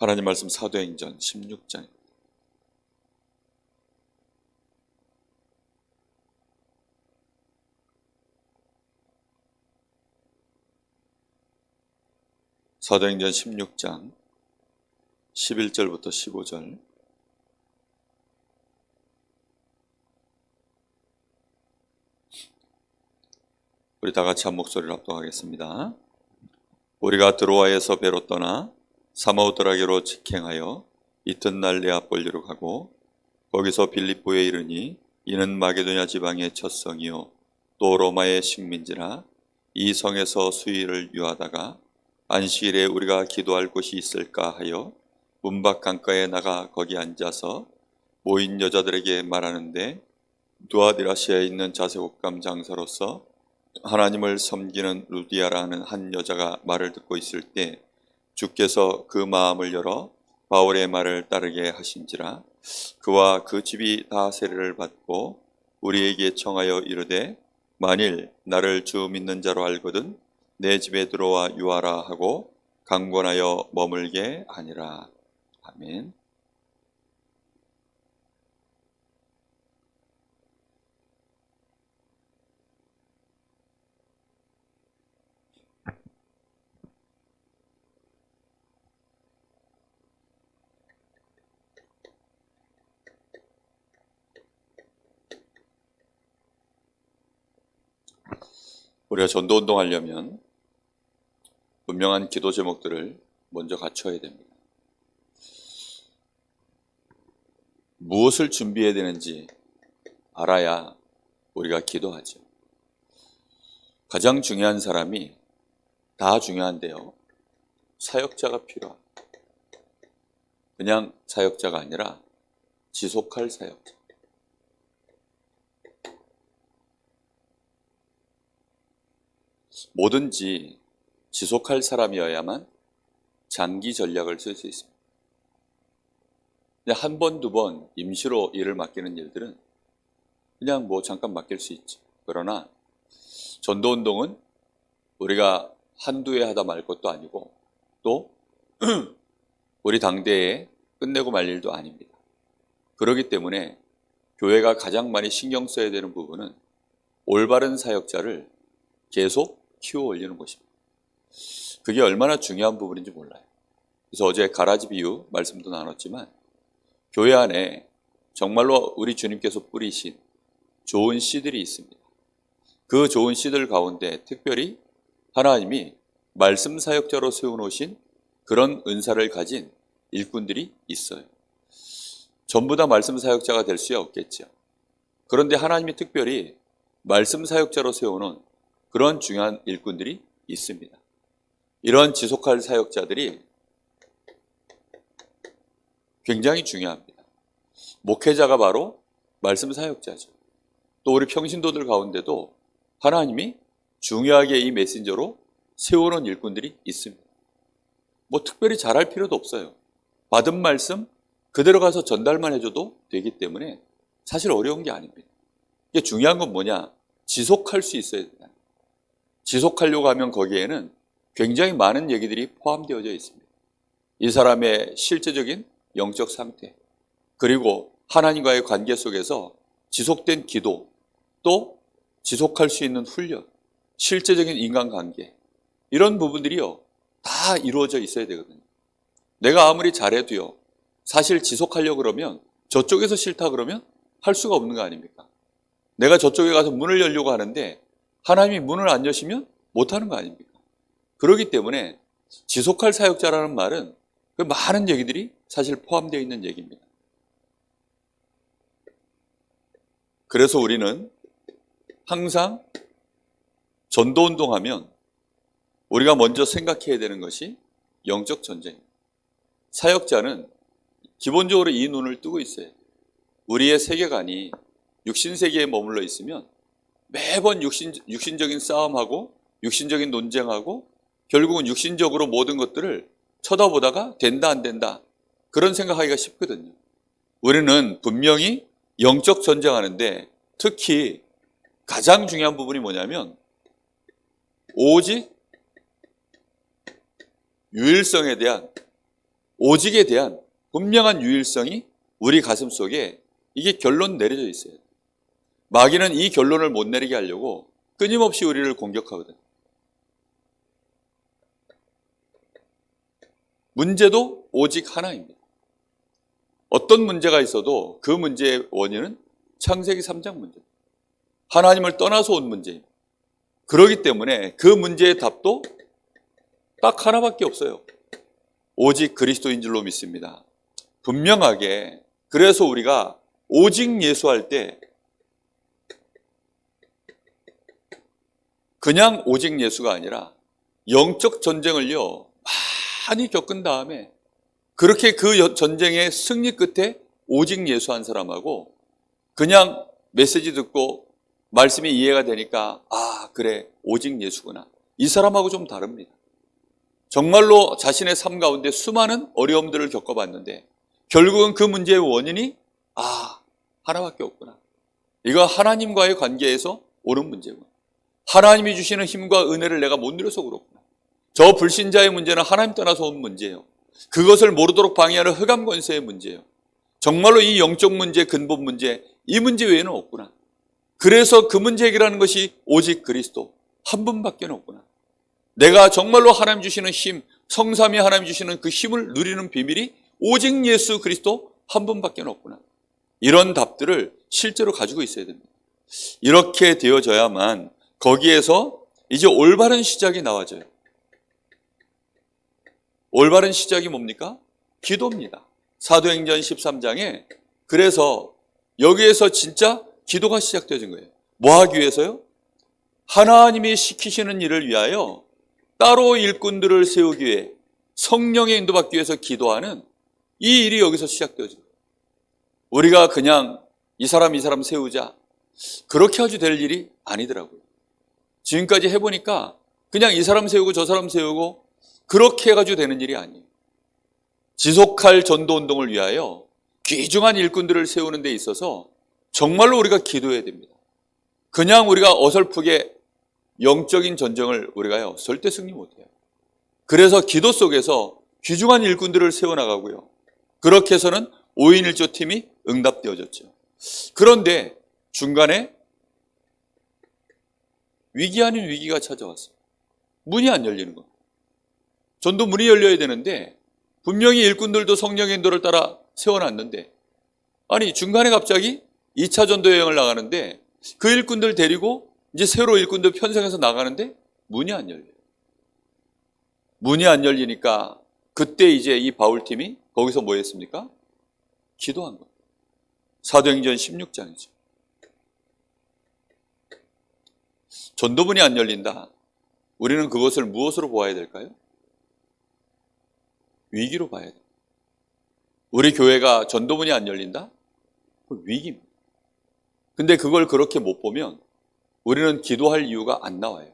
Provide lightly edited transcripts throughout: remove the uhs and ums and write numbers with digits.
하나님 말씀 사도행전 16장. 사도행전 16장 11절부터 15절. 우리 다 같이 한 목소리를 합독하겠습니다. 우리가 드로아에서 배로 떠나 사모드라게로 직행하여 이튿날 네아폴리로 가고 거기서 빌립보에 이르니 이는 마게도냐 지방의 첫 성이요 또 로마의 식민지라. 이 성에서 수일을 유하다가 안식일에 우리가 기도할 곳이 있을까 하여 문밖 강가에 나가 거기 앉아서 모인 여자들에게 말하는데, 두아디라시아에 있는 자색옷감 장사로서 하나님을 섬기는 루디아라 하는 한 여자가 말을 듣고 있을 때 주께서 그 마음을 열어 바울의 말을 따르게 하신지라. 그와 그 집이 다 세례를 받고 우리에게 청하여 이르되, 만일 나를 주 믿는 자로 알거든 내 집에 들어와 유하라 하고 강권하여 머물게 하니라. 아멘. 우리가 전도운동 하려면 분명한 기도 제목들을 먼저 갖춰야 됩니다. 무엇을 준비해야 되는지 알아야 우리가 기도하죠. 가장 중요한 사람이 다 중요한데요, 사역자가 필요합니다. 그냥 사역자가 아니라 지속할 사역자. 뭐든지 지속할 사람이어야만 장기 전략을 쓸 수 있습니다. 그냥 한 번, 두 번 임시로 일을 맡기는 일들은 그냥 뭐 잠깐 맡길 수 있죠. 그러나 전도운동은 우리가 한두 해 하다 말 것도 아니고 또 우리 당대에 끝내고 말 일도 아닙니다. 그렇기 때문에 교회가 가장 많이 신경 써야 되는 부분은 올바른 사역자를 계속 키워 올리는 것입니다. 그게 얼마나 중요한 부분인지 몰라요. 그래서 어제 가라지 비유 말씀도 나눴지만 교회 안에 정말로 우리 주님께서 뿌리신 좋은 씨들이 있습니다. 그 좋은 씨들 가운데 특별히 하나님이 말씀 사역자로 세워놓으신 그런 은사를 가진 일꾼들이 있어요. 전부 다 말씀 사역자가 될 수야 없겠죠. 그런데 하나님이 특별히 말씀 사역자로 세워놓은 그런 중요한 일꾼들이 있습니다. 이런 지속할 사역자들이 굉장히 중요합니다. 목회자가 바로 말씀 사역자죠. 또 우리 평신도들 가운데도 하나님이 중요하게 이 메신저로 세워놓은 일꾼들이 있습니다. 뭐 특별히 잘할 필요도 없어요. 받은 말씀 그대로 가서 전달만 해줘도 되기 때문에 사실 어려운 게 아닙니다. 이게 중요한 건 뭐냐? 지속할 수 있어야 된다. 지속하려고 하면 거기에는 굉장히 많은 얘기들이 포함되어져 있습니다. 이 사람의 실제적인 영적 상태, 그리고 하나님과의 관계 속에서 지속된 기도, 또 지속할 수 있는 훈련, 실제적인 인간관계, 이런 부분들이요 다 이루어져 있어야 되거든요. 내가 아무리 잘해도요 사실 지속하려고 그러면 저쪽에서 싫다 그러면 할 수가 없는 거 아닙니까? 내가 저쪽에 가서 문을 열려고 하는데 하나님이 문을 안 여시면 못하는 거 아닙니까? 그렇기 때문에 지속할 사역자라는 말은 그 많은 얘기들이 사실 포함되어 있는 얘기입니다. 그래서 우리는 항상 전도운동하면 우리가 먼저 생각해야 되는 것이 영적 전쟁입니다. 사역자는 기본적으로 이 눈을 뜨고 있어야 돼요. 우리의 세계관이 육신세계에 머물러 있으면 매번 육신적인 싸움하고 육신적인 논쟁하고 결국은 육신적으로 모든 것들을 쳐다보다가 된다 안 된다 그런 생각하기가 쉽거든요. 우리는 분명히 영적 전쟁하는데 특히 가장 중요한 부분이 뭐냐면 오직 유일성에 대한 오직에 대한 분명한 유일성이 우리 가슴 속에 이게 결론 내려져 있어요. 마귀는 이 결론을 못 내리게 하려고 끊임없이 우리를 공격하거든. 문제도 오직 하나입니다. 어떤 문제가 있어도 그 문제의 원인은 창세기 3장 문제. 하나님을 떠나서 온 문제입니다. 그렇기 때문에 그 문제의 답도 딱 하나밖에 없어요. 오직 그리스도인 줄로 믿습니다. 분명하게 그래서 우리가 오직 예수할 때 그냥 오직 예수가 아니라 영적 전쟁을요 많이 겪은 다음에 그렇게 그 전쟁의 승리 끝에 오직 예수한 사람하고 그냥 메시지 듣고 말씀이 이해가 되니까 아 그래 오직 예수구나 이 사람하고 좀 다릅니다. 정말로 자신의 삶 가운데 수많은 어려움들을 겪어봤는데 결국은 그 문제의 원인이 하나밖에 없구나. 이거 하나님과의 관계에서 오는 문제구나. 하나님이 주시는 힘과 은혜를 내가 못 누려서 그렇구나. 저 불신자의 문제는 하나님 떠나서 온 문제예요. 그것을 모르도록 방해하는 흑암 권세의 문제예요. 정말로 이 영적 문제, 근본 문제, 이 문제 외에는 없구나. 그래서 그 문제 해결하는 것이 오직 그리스도 한 분밖에 없구나. 내가 정말로 하나님 주시는 힘, 성삼위 하나님 주시는 그 힘을 누리는 비밀이 오직 예수 그리스도 한 분밖에 없구나. 이런 답들을 실제로 가지고 있어야 됩니다. 이렇게 되어져야만 거기에서 이제 올바른 시작이 나와져요. 올바른 시작이 뭡니까? 기도입니다. 사도행전 13장에 그래서 여기에서 진짜 기도가 시작되어진 거예요. 뭐 하기 위해서요? 하나님이 시키시는 일을 위하여 따로 일꾼들을 세우기 위해 성령의 인도받기 위해서 기도하는 이 일이 여기서 시작되어진 거예요. 우리가 그냥 이 사람 세우자 그렇게 아주 될 일이 아니더라고요. 지금까지 해보니까 그냥 이 사람 세우고 저 사람 세우고 그렇게 해가지고 되는 일이 아니에요. 지속할 전도운동을 위하여 귀중한 일꾼들을 세우는 데 있어서 정말로 우리가 기도해야 됩니다. 그냥 우리가 어설프게 영적인 전쟁을 우리가요 절대 승리 못해요. 그래서 기도 속에서 귀중한 일꾼들을 세워나가고요. 그렇게 해서는 5인 1조 팀이 응답되어졌죠. 그런데 중간에 위기 아닌 위기가 찾아왔어요. 문이 안 열리는 거예요. 전도 문이 열려야 되는데 분명히 일꾼들도 성령의 인도를 따라 세워놨는데 아니 중간에 갑자기 2차 전도 여행을 나가는데 그 일꾼들 데리고 이제 새로 일꾼들 편성해서 나가는데 문이 안 열려요. 문이 안 열리니까 그때 이제 이 바울팀이 거기서 뭐 했습니까? 기도한 거예요. 사도행전 16장이죠. 전도문이 안 열린다. 우리는 그것을 무엇으로 보아야 될까요? 위기로 봐야 돼요. 우리 교회가 전도문이 안 열린다? 그건 위기입니다. 근데 그걸 그렇게 못 보면 우리는 기도할 이유가 안 나와요.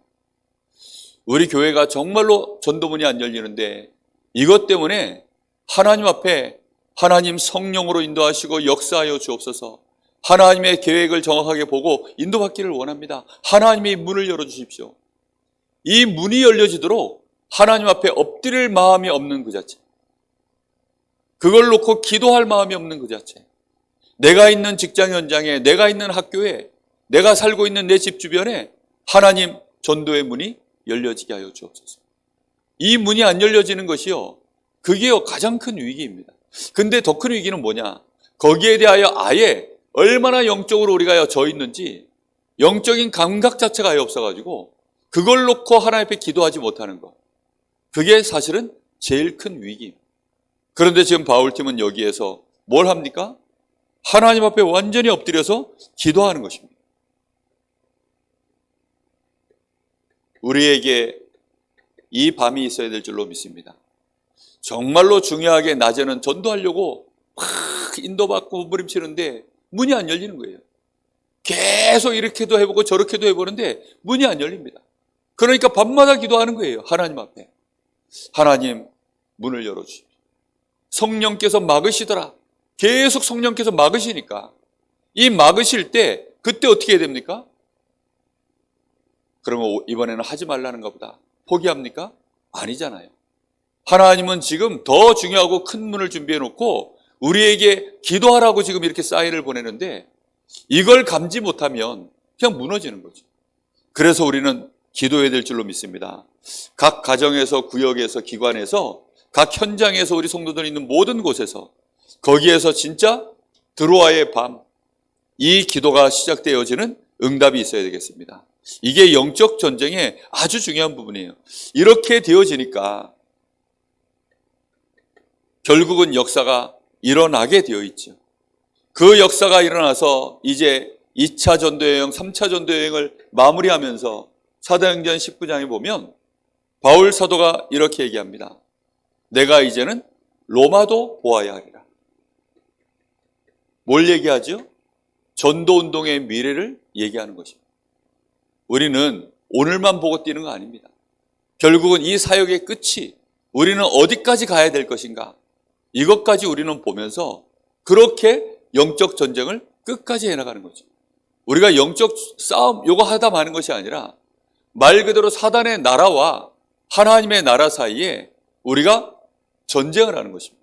우리 교회가 정말로 전도문이 안 열리는데 이것 때문에 하나님 앞에 하나님 성령으로 인도하시고 역사하여 주옵소서. 하나님의 계획을 정확하게 보고 인도받기를 원합니다. 하나님이 문을 열어주십시오. 이 문이 열려지도록 하나님 앞에 엎드릴 마음이 없는 그 자체. 그걸 놓고 기도할 마음이 없는 그 자체. 내가 있는 직장 현장에, 내가 있는 학교에, 내가 살고 있는 내 집 주변에 하나님 전도의 문이 열려지게 하여 주옵소서. 이 문이 안 열려지는 것이요, 그게요 가장 큰 위기입니다. 근데 더 큰 위기는 뭐냐? 거기에 대하여 아예 얼마나 영적으로 우리가 져 있는지 영적인 감각 자체가 아예 없어가지고 그걸 놓고 하나님 앞에 기도하지 못하는 것. 그게 사실은 제일 큰 위기입니다. 그런데 지금 바울팀은 여기에서 뭘 합니까? 하나님 앞에 완전히 엎드려서 기도하는 것입니다. 우리에게 이 밤이 있어야 될 줄로 믿습니다. 정말로 중요하게 낮에는 전도하려고 막 인도받고 몸부림치는데 문이 안 열리는 거예요. 계속 이렇게도 해보고 저렇게도 해보는데 문이 안 열립니다. 그러니까 밤마다 기도하는 거예요. 하나님 앞에. 하나님 문을 열어주십시오. 성령께서 막으시더라. 계속 성령께서 막으시니까 이 막으실 때 그때 어떻게 해야 됩니까? 그러면 이번에는 하지 말라는가 보다 포기합니까? 아니잖아요. 하나님은 지금 더 중요하고 큰 문을 준비해 놓고 우리에게 기도하라고 지금 이렇게 사인을 보내는데 이걸 감지 못하면 그냥 무너지는 거죠. 그래서 우리는 기도해야 될 줄로 믿습니다. 각 가정에서, 구역에서, 기관에서, 각 현장에서 우리 성도들이 있는 모든 곳에서 거기에서 진짜 드로아의 밤, 이 기도가 시작되어지는 응답이 있어야 되겠습니다. 이게 영적 전쟁의 아주 중요한 부분이에요. 이렇게 되어지니까 결국은 역사가 일어나게 되어 있죠. 그 역사가 일어나서 이제 2차 전도여행, 3차 전도여행을 마무리하면서 사도행전 19장에 보면 바울 사도가 이렇게 얘기합니다. 내가 이제는 로마도 보아야 하리라. 뭘 얘기하죠? 전도운동의 미래를 얘기하는 것입니다. 우리는 오늘만 보고 뛰는 거 아닙니다. 결국은 이 사역의 끝이 우리는 어디까지 가야 될 것인가? 이것까지 우리는 보면서 그렇게 영적 전쟁을 끝까지 해나가는 거죠. 우리가 영적 싸움 요거 하다 마는 것이 아니라 말 그대로 사단의 나라와 하나님의 나라 사이에 우리가 전쟁을 하는 것입니다.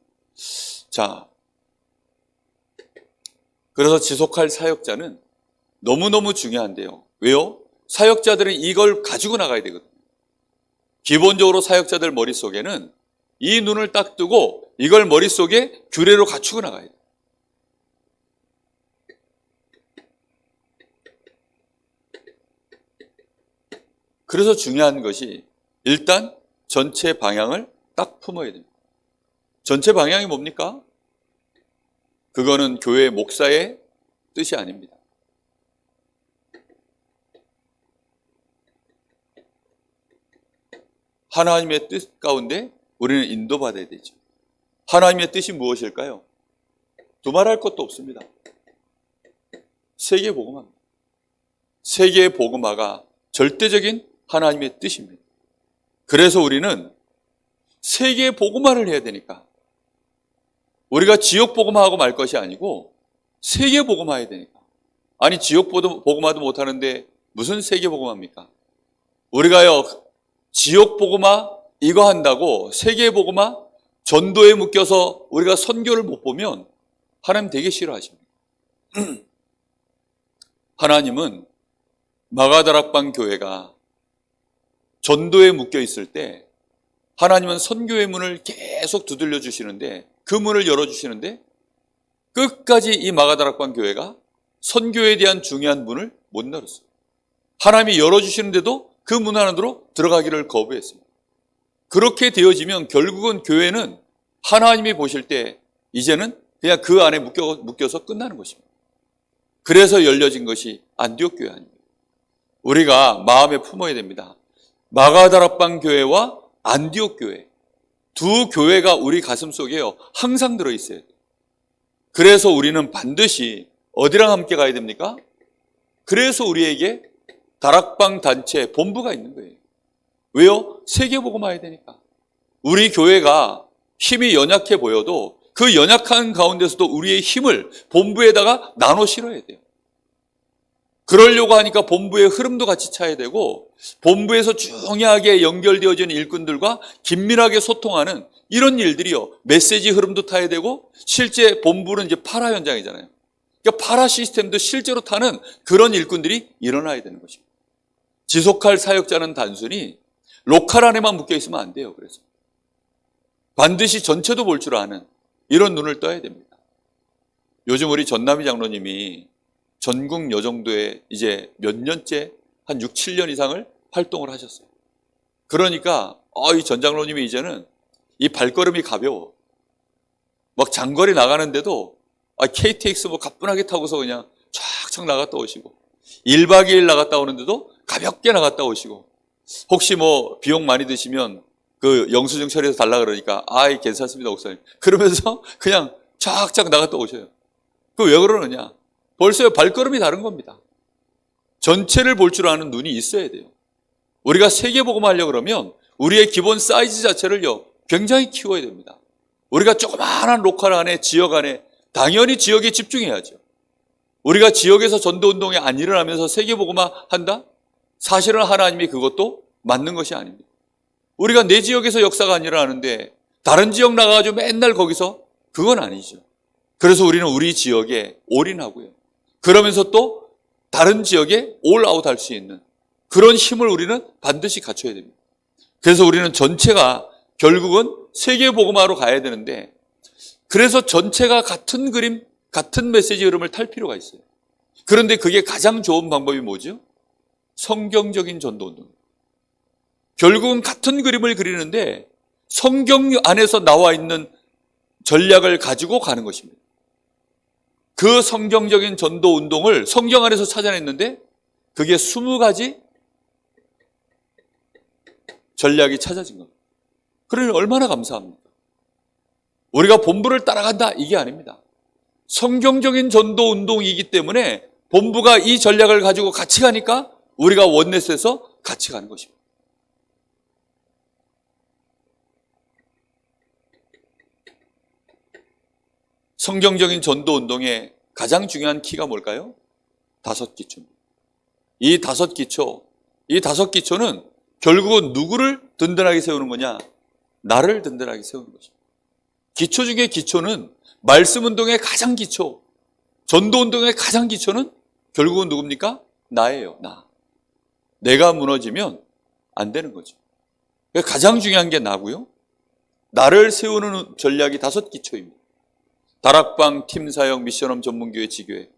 자, 그래서 지속할 사역자는 너무너무 중요한데요. 왜요? 사역자들은 이걸 가지고 나가야 되거든요. 기본적으로 사역자들 머릿속에는 이 눈을 딱 뜨고 이걸 머릿속에 규례로 갖추고 나가야 돼요. 그래서 중요한 것이 일단 전체 방향을 딱 품어야 됩니다. 전체 방향이 뭡니까? 그거는 교회 목사의 뜻이 아닙니다. 하나님의 뜻 가운데 우리는 인도받아야 되죠. 하나님의 뜻이 무엇일까요? 두말할 것도 없습니다. 세계 복음화입니다. 세계 복음화가 절대적인 하나님의 뜻입니다. 그래서 우리는 세계 복음화를 해야 되니까 우리가 지역 복음화하고 말 것이 아니고 세계 복음화해야 되니까. 아니 지역 복음화도 못하는데 무슨 세계 복음화입니까? 우리가요 지역 복음화 이거 한다고 세계 복음화 전도에 묶여서 우리가 선교를 못 보면 하나님 되게 싫어하십니다. 하나님은 마가다락방 교회가 전도에 묶여 있을 때 하나님은 선교의 문을 계속 두들려 주시는데 그 문을 열어주시는데 끝까지 이 마가다락방 교회가 선교에 대한 중요한 문을 못 열었어요. 하나님이 열어주시는데도 그 문 안으로 들어가기를 거부했습니다. 그렇게 되어지면 결국은 교회는 하나님이 보실 때 이제는 그냥 그 안에 묶여서 끝나는 것입니다. 그래서 열려진 것이 안디옥 교회 아닙니다. 우리가 마음에 품어야 됩니다. 마가다락방 교회와 안디옥 교회 두 교회가 우리 가슴속에요 항상 들어있어야 돼요. 그래서 우리는 반드시 어디랑 함께 가야 됩니까? 그래서 우리에게 다락방 단체 본부가 있는 거예요. 왜요? 세계복음화해야 되니까. 우리 교회가 힘이 연약해 보여도 그 연약한 가운데서도 우리의 힘을 본부에다가 나눠 실어야 돼요. 그러려고 하니까 본부의 흐름도 같이 차야 되고 본부에서 중요하게 연결되어지는 일꾼들과 긴밀하게 소통하는 이런 일들이요. 메시지 흐름도 타야 되고 실제 본부는 이제 파라 현장이잖아요. 그러니까 파라 시스템도 실제로 타는 그런 일꾼들이 일어나야 되는 것입니다. 지속할 사역자는 단순히 로컬 안에만 묶여 있으면 안 돼요. 그래서 반드시 전체도 볼 줄 아는 이런 눈을 떠야 됩니다. 요즘 우리 전남희 장로님이 전국 여정도에 이제 몇 년째 한 6, 7년 이상을 활동을 하셨어요. 그러니까 이 전 장로님이 이제는 이 발걸음이 가벼워. 막 장거리 나가는데도 KTX 뭐 가뿐하게 타고서 그냥 쫙쫙 나갔다 오시고 1박 2일 나갔다 오는데도 가볍게 나갔다 오시고 혹시 뭐 비용 많이 드시면 그 영수증 처리해서 달라 그러니까 괜찮습니다 목사님 그러면서 그냥 쫙쫙 나갔다 오셔요. 그 왜 그러느냐? 벌써 발걸음이 다른 겁니다. 전체를 볼 줄 아는 눈이 있어야 돼요. 우리가 세계복음 하려고 그러면 우리의 기본 사이즈 자체를요 굉장히 키워야 됩니다. 우리가 조그마한 로컬 안에 지역 안에 당연히 지역에 집중해야죠. 우리가 지역에서 전도운동이 안 일어나면서 세계복음화 한다? 사실은 하나님이 그것도 맞는 것이 아닙니다. 우리가 내 지역에서 역사가 안 일어나는데 다른 지역 나가가지고 맨날 거기서, 그건 아니죠. 그래서 우리는 우리 지역에 올인하고요. 그러면서 또 다른 지역에 올아웃 할 수 있는 그런 힘을 우리는 반드시 갖춰야 됩니다. 그래서 우리는 전체가 결국은 세계복음화로 가야 되는데, 그래서 전체가 같은 그림, 같은 메시지 흐름을 탈 필요가 있어요. 그런데 그게 가장 좋은 방법이 뭐죠? 성경적인 전도운동. 결국은 같은 그림을 그리는데 성경 안에서 나와 있는 전략을 가지고 가는 것입니다. 그 성경적인 전도운동을 성경 안에서 찾아냈는데 그게 20가지 전략이 찾아진 겁니다. 그러니 얼마나 감사합니까? 우리가 본부를 따라간다, 이게 아닙니다. 성경적인 전도운동이기 때문에 본부가 이 전략을 가지고 같이 가니까 우리가 원넷에서 같이 가는 것입니다. 성경적인 전도운동의 가장 중요한 키가 뭘까요? 5기초입니다. 이 5기초는 결국은 누구를 든든하게 세우는 거냐? 나를 든든하게 세우는 것입니다. 기초 중에 기초는, 말씀운동의 가장 기초, 전도운동의 가장 기초는 결국은 누굽니까? 나예요, 나. 내가 무너지면 안 되는 거죠. 가장 중요한 게 나고요. 나를 세우는 전략이 5기초입니다. 다락방, 팀사역, 미션홈, 전문교회, 지교회.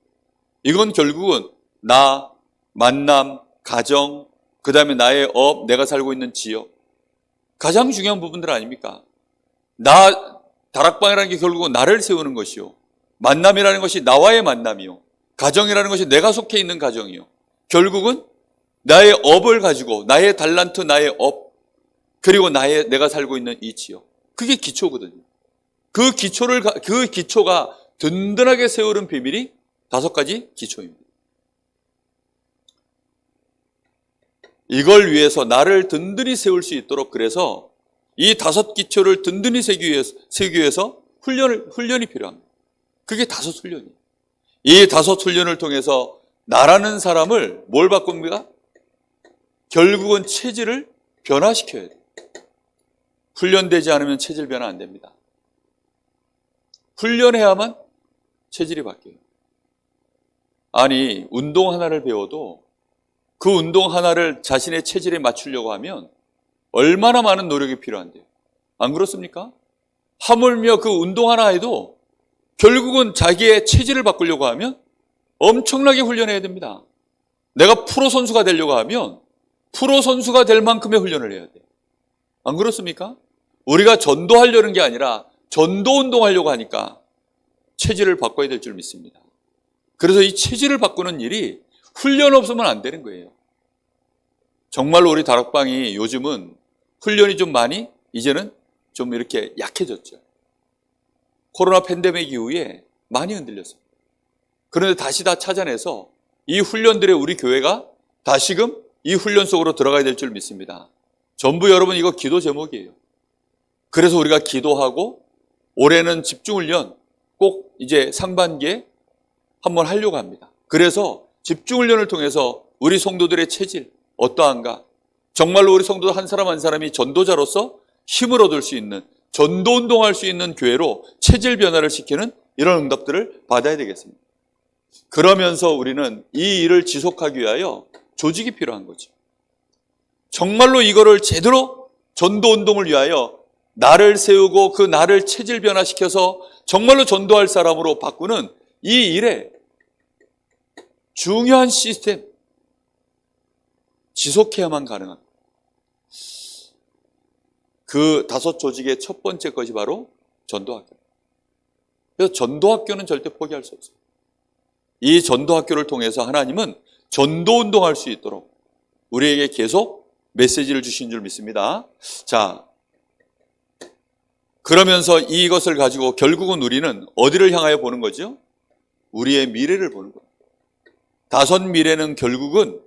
이건 결국은 나, 만남, 가정, 그 다음에 나의 업, 내가 살고 있는 지역. 가장 중요한 부분들 아닙니까? 다락방이라는 게 결국은 나를 세우는 것이요. 만남이라는 것이 나와의 만남이요. 가정이라는 것이 내가 속해 있는 가정이요. 결국은 나의 업을 가지고, 나의 달란트, 나의 업, 그리고 내가 살고 있는 이 지역. 그게 기초거든요. 그 기초가 든든하게 세우는 비밀이 5가지 기초입니다. 이걸 위해서 나를 든든히 세울 수 있도록, 그래서 이 5기초를 든든히 세우기 위해서 훈련이 필요합니다. 그게 5훈련이에요. 이 5훈련을 통해서 나라는 사람을 뭘 바꿉니까? 결국은 체질을 변화시켜야 돼요. 훈련되지 않으면 체질 변화 안 됩니다. 훈련해야만 체질이 바뀌어요. 아니, 운동 하나를 배워도 그 운동 하나를 자신의 체질에 맞추려고 하면 얼마나 많은 노력이 필요한데요. 안 그렇습니까? 하물며 그 운동 하나 해도 결국은 자기의 체질을 바꾸려고 하면 엄청나게 훈련해야 됩니다. 내가 프로 선수가 되려고 하면 프로 선수가 될 만큼의 훈련을 해야 돼요. 안 그렇습니까? 우리가 전도하려는 게 아니라 전도 운동하려고 하니까 체질을 바꿔야 될 줄 믿습니다. 그래서 이 체질을 바꾸는 일이 훈련 없으면 안 되는 거예요. 정말로 우리 다락방이 요즘은 훈련이 좀 많이 이제는 좀 이렇게 약해졌죠. 코로나 팬데믹 이후에 많이 흔들렸습니다. 그런데 다시 다 찾아내서 이 훈련들에 우리 교회가 다시금 이 훈련 속으로 들어가야 될 줄 믿습니다. 전부 여러분, 이거 기도 제목이에요. 그래서 우리가 기도하고 올해는 집중훈련 꼭 이제 상반기에 한번 하려고 합니다. 그래서 집중훈련을 통해서 우리 성도들의 체질 어떠한가, 정말로 우리 성도 한 사람 한 사람이 전도자로서 힘을 얻을 수 있는, 전도운동할 수 있는 교회로 체질 변화를 시키는 이런 응답들을 받아야 되겠습니다. 그러면서 우리는 이 일을 지속하기 위하여 조직이 필요한 거죠. 정말로 이거를 제대로 전도운동을 위하여 나를 세우고 그 나를 체질 변화시켜서 정말로 전도할 사람으로 바꾸는 이 일에 중요한 시스템, 지속해야만 가능합니다. 그 5 조직의 첫 번째 것이 바로 전도학교. 그래서 전도학교는 절대 포기할 수 없어요. 이 전도학교를 통해서 하나님은 전도운동할 수 있도록 우리에게 계속 메시지를 주신 줄 믿습니다. 자, 그러면서 이것을 가지고 결국은 우리는 어디를 향하여 보는 거죠? 우리의 미래를 보는 거예요. 5 미래는 결국은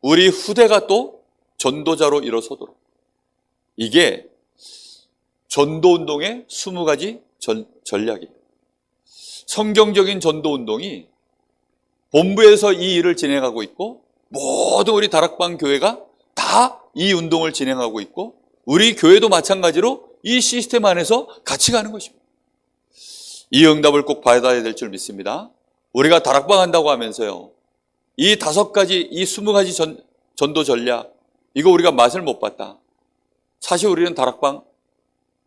우리 후대가 또 전도자로 일어서도록. 이게 전도운동의 20가지 전략입니다. 성경적인 전도운동이 본부에서 이 일을 진행하고 있고 모든 우리 다락방 교회가 다 이 운동을 진행하고 있고 우리 교회도 마찬가지로 이 시스템 안에서 같이 가는 것입니다. 이 응답을 꼭 받아야 될 줄 믿습니다. 우리가 다락방 한다고 하면서요, 이 5가지, 이 20가지 전도 전략, 이거 우리가 맛을 못 봤다. 사실 우리는 다락방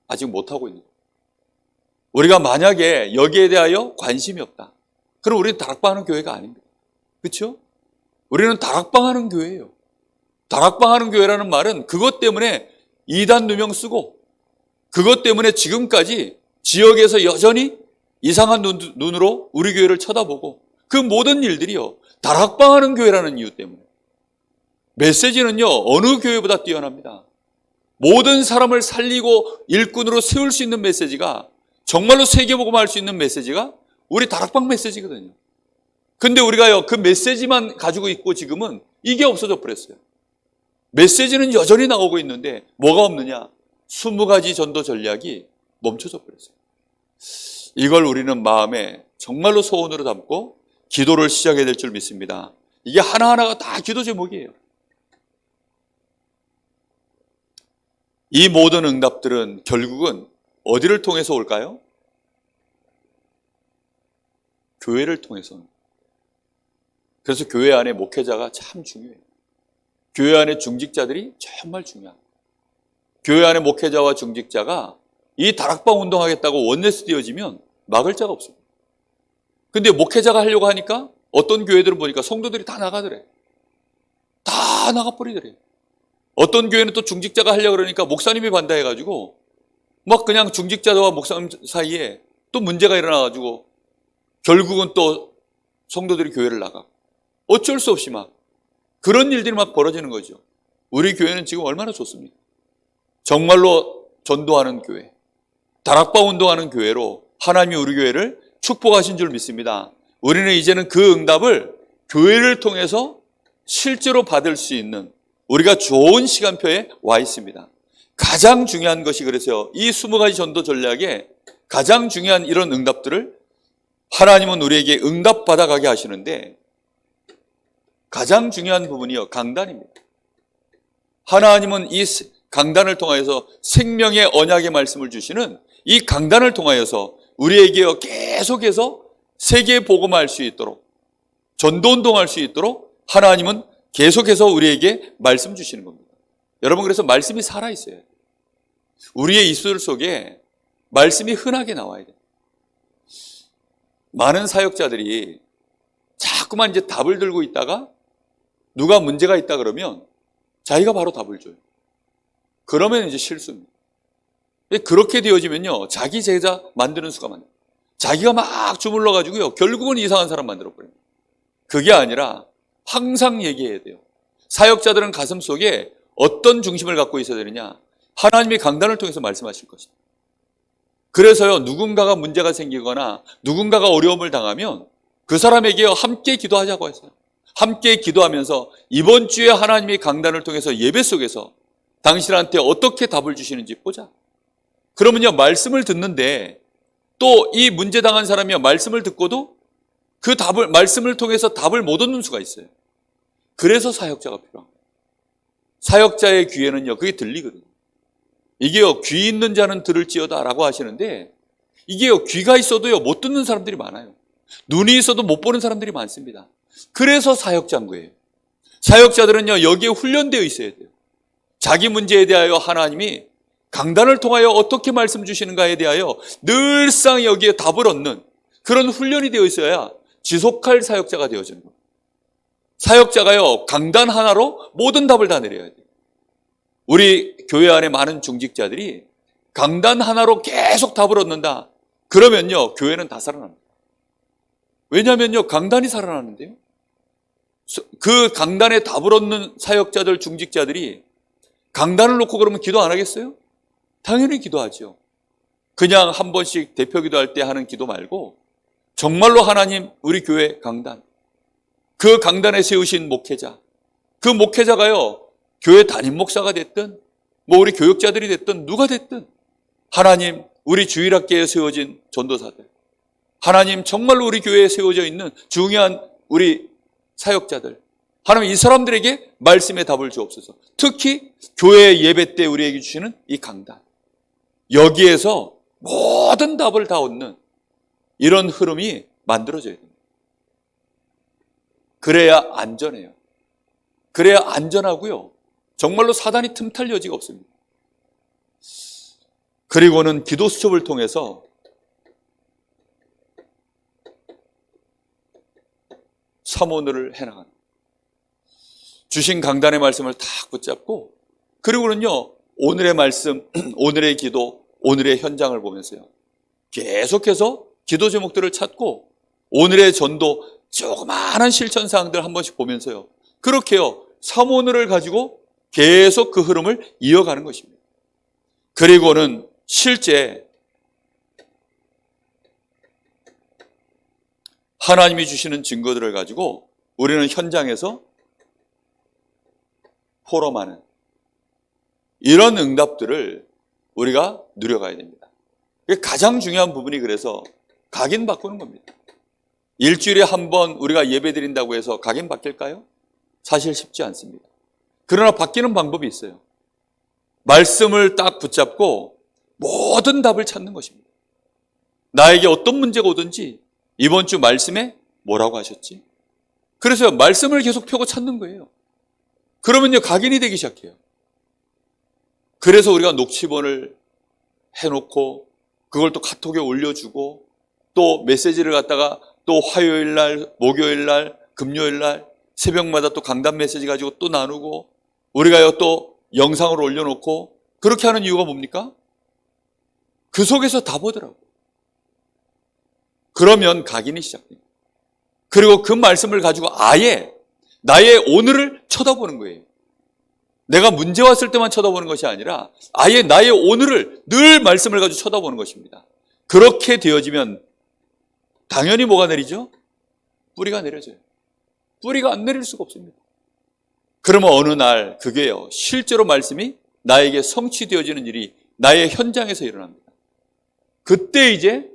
아직 못하고 있는 거예요. 우리가 만약에 여기에 대하여 관심이 없다, 그럼 우리는 다락방 하는 교회가 아닙니다. 그렇죠? 우리는 다락방 하는 교회예요. 다락방 하는 교회라는 말은 그것 때문에 이단 누명 쓰고, 그것 때문에 지금까지 지역에서 여전히 이상한 눈으로 우리 교회를 쳐다보고, 그 모든 일들이요, 다락방 하는 교회라는 이유 때문에. 메시지는요, 어느 교회보다 뛰어납니다. 모든 사람을 살리고 일꾼으로 세울 수 있는 메시지가, 정말로 세계복음화 할 수 있는 메시지가 우리 다락방 메시지거든요. 근데 우리가요, 그 메시지만 가지고 있고 지금은 이게 없어져 버렸어요. 메시지는 여전히 나오고 있는데 뭐가 없느냐? 20가지 전도 전략이 멈춰져 버렸어요. 이걸 우리는 마음에 정말로 소원으로 담고 기도를 시작해야 될 줄 믿습니다. 이게 하나하나가 다 기도 제목이에요. 이 모든 응답들은 결국은 어디를 통해서 올까요? 교회를 통해서. 그래서 교회 안에 목회자가 참 중요해요. 교회 안에 중직자들이 정말 중요합니다. 교회 안에 목회자와 중직자가 이 다락방 운동하겠다고 원내스 되어지면 막을 자가 없습니다. 근데 목회자가 하려고 하니까 어떤 교회들은 보니까 성도들이 다 나가더래. 다 나가버리더래. 어떤 교회는 또 중직자가 하려고 그러니까 목사님이 반대해가지고 막 그냥 중직자와 목사님 사이에 또 문제가 일어나가지고 결국은 또 성도들이 교회를 나가고, 어쩔 수 없이 막 그런 일들이 막 벌어지는 거죠. 우리 교회는 지금 얼마나 좋습니까? 정말로 전도하는 교회, 다락방 운동하는 교회로 하나님이 우리 교회를 축복하신 줄 믿습니다. 우리는 이제는 그 응답을 교회를 통해서 실제로 받을 수 있는 우리가 좋은 시간표에 와 있습니다. 가장 중요한 것이, 그래서요, 이 20가지 전도 전략에 가장 중요한 이런 응답들을 하나님은 우리에게 응답받아 가게 하시는데, 가장 중요한 부분이요, 강단입니다. 하나님은 이 강단을 통하여서 생명의 언약의 말씀을 주시는 이 강단을 통하여서 우리에게 계속해서 세계 복음화할 수 있도록, 전도운동할 수 있도록 하나님은 계속해서 우리에게 말씀 주시는 겁니다. 여러분, 그래서 말씀이 살아있어야 돼요. 우리의 입술 속에 말씀이 흔하게 나와야 돼요. 많은 사역자들이 자꾸만 이제 답을 들고 있다가 누가 문제가 있다 그러면 자기가 바로 답을 줘요. 그러면 이제 실수입니다. 그렇게 되어지면요, 자기 제자 만드는 수가 많아요. 자기가 막 주물러가지고요, 결국은 이상한 사람 만들어버려요. 그게 아니라 항상 얘기해야 돼요. 사역자들은 가슴 속에 어떤 중심을 갖고 있어야 되느냐? 하나님이 강단을 통해서 말씀하실 것이다. 그래서요, 누군가가 문제가 생기거나 누군가가 어려움을 당하면 그 사람에게 함께 기도하자고 했어요. 함께 기도하면서 이번 주에 하나님이 강단을 통해서 예배 속에서 당신한테 어떻게 답을 주시는지 보자. 그러면요, 말씀을 듣는데 또 이 문제 당한 사람이 말씀을 듣고도 그 답을, 말씀을 통해서 답을 못 얻는 수가 있어요. 그래서 사역자가 필요합니다. 사역자의 귀에는요, 그게 들리거든요. 이게요, 귀 있는 자는 들을지어다 라고 하시는데, 이게요, 귀가 있어도요, 못 듣는 사람들이 많아요. 눈이 있어도 못 보는 사람들이 많습니다. 그래서 사역자인 거예요. 사역자들은요, 여기에 훈련되어 있어야 돼요. 자기 문제에 대하여 하나님이 강단을 통하여 어떻게 말씀 주시는가에 대하여 늘상 여기에 답을 얻는 그런 훈련이 되어 있어야 지속할 사역자가 되어지는 거예요. 사역자가요, 강단 하나로 모든 답을 다 내려야 돼요. 우리 교회 안에 많은 중직자들이 강단 하나로 계속 답을 얻는다. 그러면요, 교회는 다 살아납니다. 왜냐하면요, 강단이 살아나는데요. 그 강단에 답을 얻는 사역자들, 중직자들이 강단을 놓고 그러면 기도 안 하겠어요? 당연히 기도하죠. 그냥 한 번씩 대표 기도할 때 하는 기도 말고 정말로 하나님, 우리 교회 강단, 그 강단에 세우신 목회자, 그 목회자가요, 교회 담임 목사가 됐든 뭐 우리 교육자들이 됐든 누가 됐든, 하나님, 우리 주일학교에 세워진 전도사들, 하나님, 정말로 우리 교회에 세워져 있는 중요한 우리 사역자들, 하나님 이 사람들에게 말씀의 답을 주옵소서. 특히 교회 예배 때 우리에게 주시는 이 강단, 여기에서 모든 답을 다 얻는 이런 흐름이 만들어져야 됩니다. 그래야 안전해요. 그래야 안전하고요. 정말로 사단이 틈탈 여지가 없습니다. 그리고는 기도 수첩을 통해서 사모늘을 해나가는, 주신 강단의 말씀을 딱 붙잡고, 그리고는요 오늘의 말씀, 오늘의 기도, 오늘의 현장을 보면서요 계속해서 기도 제목들을 찾고 오늘의 전도 조그마한 실천사항들 한 번씩 보면서요 그렇게요 사모늘을 가지고 계속 그 흐름을 이어가는 것입니다. 그리고는 실제 하나님이 주시는 증거들을 가지고 우리는 현장에서 포럼하는 이런 응답들을 우리가 누려가야 됩니다. 가장 중요한 부분이 그래서 각인 바꾸는 겁니다. 일주일에 한 번 우리가 예배 드린다고 해서 각인 바뀔까요? 사실 쉽지 않습니다. 그러나 바뀌는 방법이 있어요. 말씀을 딱 붙잡고 모든 답을 찾는 것입니다. 나에게 어떤 문제가 오든지 이번 주 말씀에 뭐라고 하셨지? 그래서 말씀을 계속 펴고 찾는 거예요. 그러면요 각인이 되기 시작해요. 그래서 우리가 녹취본을 해놓고 그걸 또 카톡에 올려주고 또 메시지를 갖다가 또 화요일 날, 목요일 날, 금요일 날 새벽마다 또 강단 메시지 가지고 또 나누고 우리가요 또 영상을 올려놓고 그렇게 하는 이유가 뭡니까? 그 속에서 다 보더라고요. 그러면 각인이 시작돼요. 그리고 그 말씀을 가지고 아예 나의 오늘을 쳐다보는 거예요. 내가 문제 왔을 때만 쳐다보는 것이 아니라 아예 나의 오늘을 늘 말씀을 가지고 쳐다보는 것입니다. 그렇게 되어지면 당연히 뭐가 내리죠? 뿌리가 내려져요. 뿌리가 안 내릴 수가 없습니다. 그러면 어느 날 그게요 실제로 말씀이 나에게 성취되어지는 일이 나의 현장에서 일어납니다. 그때 이제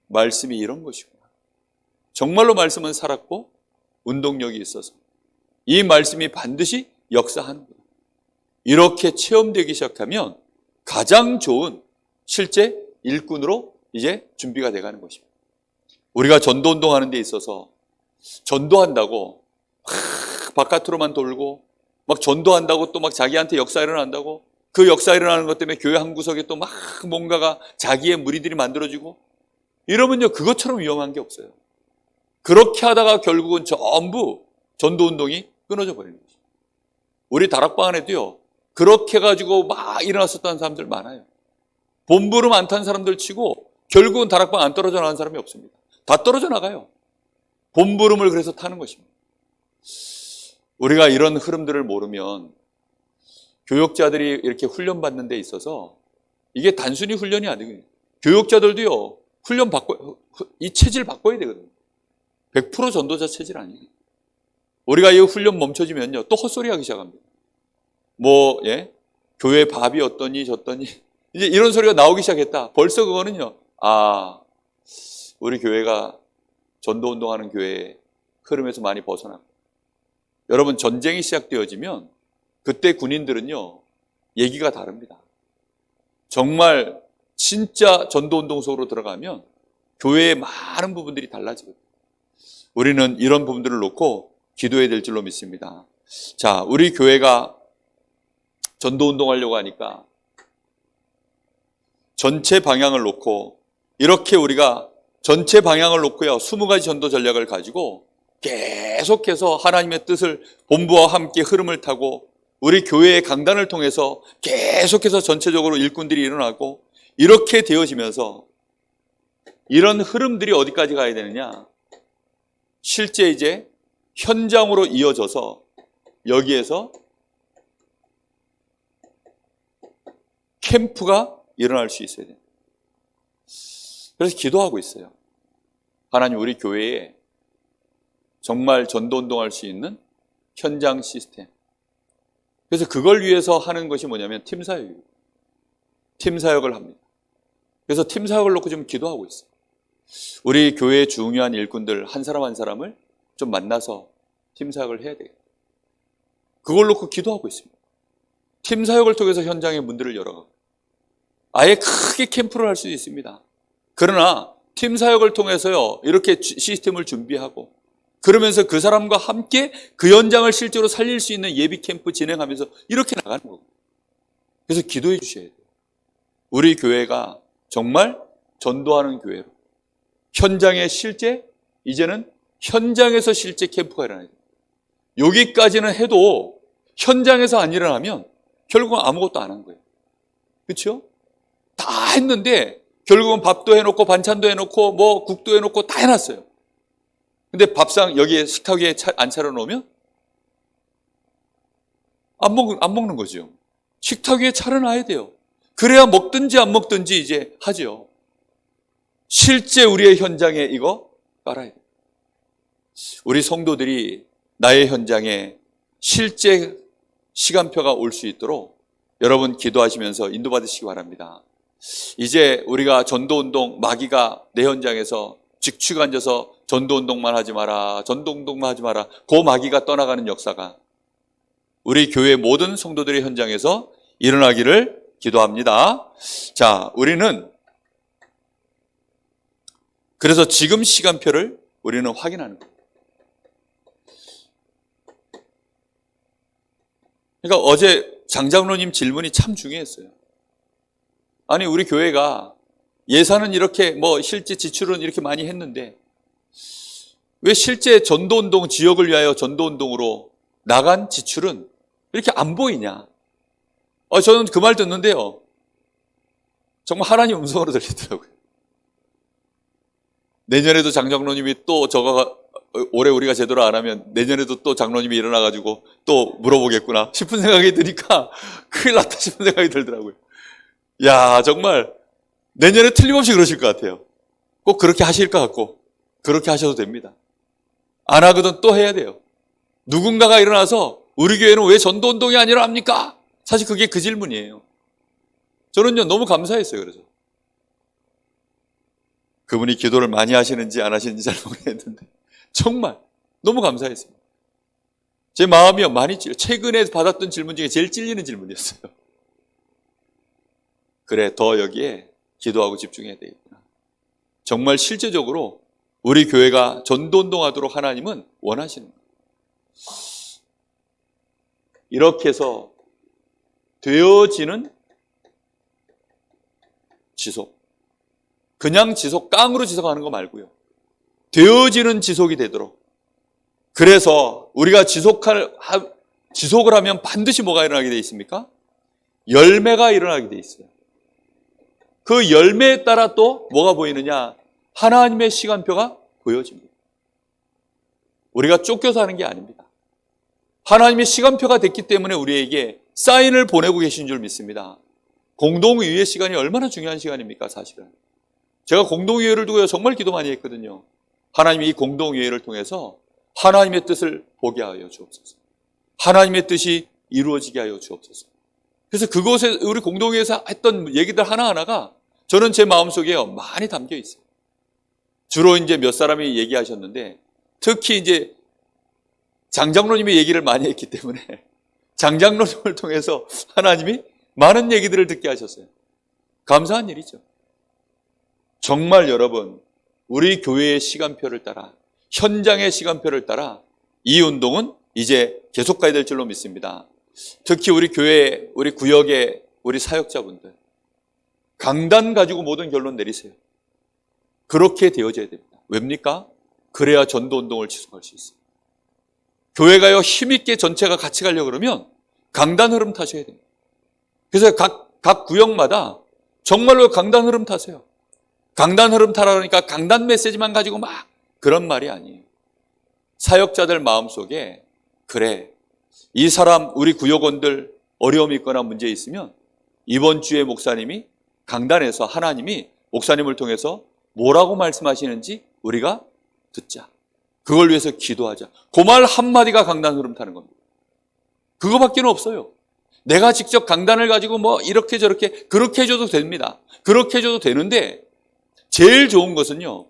말씀이 이런 것이구나. 정말로 말씀은 살았고 운동력이 있어서 이 말씀이 반드시 역사하는구나. 이렇게 체험되기 시작하면 가장 좋은 실제 일꾼으로 이제 준비가 돼가는 것입니다. 우리가 전도운동 하는 데 있어서 전도한다고 막 바깥으로만 돌고 막 전도한다고 또 막 자기한테 역사 일어난다고 그 역사 일어나는 것 때문에 교회 한 구석에 또 막 뭔가가 자기의 무리들이 만들어지고 이러면요 그것처럼 위험한 게 없어요. 그렇게 하다가 결국은 전부 전도운동이 끊어져 버리는 거죠. 우리 다락방 안에도요 그렇게 가지고 막 일어났었다는 사람들 많아요. 본부름 안 탄 사람들 치고 결국은 다락방 안 떨어져 나간 사람이 없습니다. 다 떨어져 나가요. 본부름을 그래서 타는 것입니다. 우리가 이런 흐름들을 모르면 교역자들이 이렇게 훈련받는 데 있어서 이게 단순히 훈련이 아니거든요. 교역자들도요 훈련 바꿔, 이 체질 바꿔야 되거든요. 100% 전도자 체질 아니에요. 우리가 이 훈련 멈춰지면요 또 헛소리 하기 시작합니다. 교회 밥이 어떠니 저떠니 이제 이런 소리가 나오기 시작했다. 벌써 그거는요 우리 교회가 전도운동하는 교회의 흐름에서 많이 벗어납니다. 여러분 전쟁이 시작되어지면 그때 군인들은요 얘기가 다릅니다. 정말 진짜 전도운동 속으로 들어가면 교회의 많은 부분들이 달라지거든요. 우리는 이런 부분들을 놓고 기도해야 될 줄로 믿습니다. 자, 우리 교회가 전도운동하려고 하니까 전체 방향을 놓고 이렇게 우리가 전체 방향을 놓고요 20가지 전도 전략을 가지고 계속해서 하나님의 뜻을 본부와 함께 흐름을 타고 우리 교회의 강단을 통해서 계속해서 전체적으로 일꾼들이 일어나고 이렇게 되어지면서 이런 흐름들이 어디까지 가야 되느냐? 실제 이제 현장으로 이어져서 여기에서 캠프가 일어날 수 있어야 돼요. 그래서 기도하고 있어요. 하나님 우리 교회에 정말 전도운동할 수 있는 현장 시스템. 그래서 그걸 위해서 하는 것이 뭐냐면 팀사역이에요. 팀사역을 합니다. 그래서 팀사역을 놓고 좀 기도하고 있어요. 우리 교회의 중요한 일꾼들 한 사람 한 사람을 좀 만나서 팀 사역을 해야 되겠다. 그걸 놓고 기도하고 있습니다. 팀 사역을 통해서 현장의 문들을 열어가고 아예 크게 캠프를 할 수도 있습니다. 그러나 팀 사역을 통해서요 이렇게 시스템을 준비하고 그러면서 그 사람과 함께 그 현장을 실제로 살릴 수 있는 예비 캠프 진행하면서 이렇게 나가는 거고. 그래서 기도해 주셔야 돼요. 우리 교회가 정말 전도하는 교회로 현장에 실제 이제는 현장에서 실제 캠프가 일어나야 돼요. 여기까지는 해도 현장에서 안 일어나면 결국은 아무것도 안 한 거예요. 그렇죠? 다 했는데 결국은 밥도 해놓고 반찬도 해놓고 뭐 국도 해놓고 다 해놨어요. 근데 밥상 여기에 식탁 위에 안 차려놓으면 안 먹는 거죠. 식탁 위에 차려놔야 돼요. 그래야 먹든지 안 먹든지 이제 하죠. 실제 우리의 현장에 이거 깔아야 돼요. 우리 성도들이 나의 현장에 실제 시간표가 올 수 있도록 여러분 기도하시면서 인도받으시기 바랍니다. 이제 우리가 전도운동 마귀가 내 현장에서 직축 앉아서 전도운동만 하지 마라, 전도운동만 하지 마라, 그 마귀가 떠나가는 역사가 우리 교회 모든 성도들의 현장에서 일어나기를 기도합니다. 자, 우리는 그래서 지금 시간표를 우리는 확인하는 거예요. 그러니까 어제 장장로님 질문이 참 중요했어요. 아니 우리 교회가 예산은 이렇게 뭐 실제 지출은 이렇게 많이 했는데 왜 실제 전도운동 지역을 위하여 전도운동으로 나간 지출은 이렇게 안 보이냐? 저는 그 말 듣는데요. 정말 하나님 음성으로 들리더라고요. 내년에도 장장로님이 또 저거 올해 우리가 제대로 안 하면 내년에도 또 장로님이 일어나가지고 또 물어보겠구나 싶은 생각이 드니까 큰일 났다 싶은 생각이 들더라고요. 야, 정말 내년에 틀림없이 그러실 것 같아요. 꼭 그렇게 하실 것 같고 그렇게 하셔도 됩니다. 안 하거든 또 해야 돼요. 누군가가 일어나서 우리 교회는 왜 전도운동이 아니라 합니까? 사실 그게 그 질문이에요. 저는요 너무 감사했어요. 그래서 그분이 기도를 많이 하시는지 안 하시는지 잘 모르겠는데 정말 너무 감사했습니다. 제 마음이요 많이 최근에 받았던 질문 중에 제일 찔리는 질문이었어요. 그래, 더 여기에 기도하고 집중해야 되겠구나. 정말 실제적으로 우리 교회가 전도운동하도록 하나님은 원하시는 거예요. 이렇게 해서 되어지는 지속, 그냥 지속, 깡으로 지속하는 거 말고요. 되어지는 지속이 되도록. 그래서 우리가 지속을 하면 반드시 뭐가 일어나게 되어 있습니까? 열매가 일어나게 되어 있어요. 그 열매에 따라 또 뭐가 보이느냐? 하나님의 시간표가 보여집니다. 우리가 쫓겨서 하는 게 아닙니다. 하나님의 시간표가 됐기 때문에 우리에게 사인을 보내고 계신 줄 믿습니다. 공동의회 시간이 얼마나 중요한 시간입니까, 사실은. 제가 공동의회를 두고 정말 기도 많이 했거든요. 하나님이 이 공동의회를 통해서 하나님의 뜻을 보게 하여 주옵소서. 하나님의 뜻이 이루어지게 하여 주옵소서. 그래서 그곳에 우리 공동회에서 했던 얘기들 하나하나가 저는 제 마음속에 많이 담겨 있어요. 주로 이제 몇 사람이 얘기하셨는데 특히 이제 장장로님이 얘기를 많이 했기 때문에 장장로님을 통해서 하나님이 많은 얘기들을 듣게 하셨어요. 감사한 일이죠. 정말 여러분, 우리 교회의 시간표를 따라, 현장의 시간표를 따라 이 운동은 이제 계속 가야 될 줄로 믿습니다. 특히 우리 교회, 우리 구역의 우리 사역자분들, 강단 가지고 모든 결론 내리세요. 그렇게 되어져야 됩니다. 왜입니까? 그래야 전도운동을 지속할 수 있어요. 교회가요 힘있게 전체가 같이 가려고 그러면 강단 흐름 타셔야 됩니다. 그래서 각 구역마다 정말로 강단 흐름 타세요. 강단 흐름 타라 그러니까 강단 메시지만 가지고 막 그런 말이 아니에요. 사역자들 마음속에 그래, 이 사람 우리 구역원들 어려움이 있거나 문제 있으면 이번 주에 목사님이 강단에서 하나님이 목사님을 통해서 뭐라고 말씀하시는지 우리가 듣자. 그걸 위해서 기도하자. 그 말 한마디가 강단 흐름 타는 겁니다. 그거밖에는 없어요. 내가 직접 강단을 가지고 뭐 이렇게 저렇게 그렇게 해줘도 됩니다. 그렇게 해줘도 되는데 제일 좋은 것은요,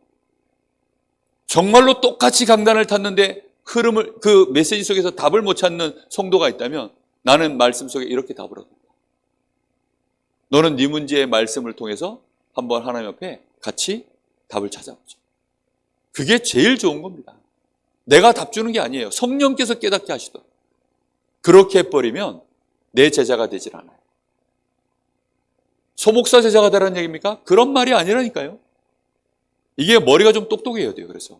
정말로 똑같이 강단을 탔는데 그 메시지 속에서 답을 못 찾는 성도가 있다면 나는 말씀 속에 이렇게 답을 얻는다. 너는 네 문제의 말씀을 통해서 한번 하나님 앞에 같이 답을 찾아보자. 그게 제일 좋은 겁니다. 내가 답 주는 게 아니에요. 성령께서 깨닫게 하시더. 그렇게 해버리면 내 제자가 되질 않아요. 소목사 제자가 되라는 얘기입니까? 그런 말이 아니라니까요. 이게 머리가 좀 똑똑해야 돼요. 그래서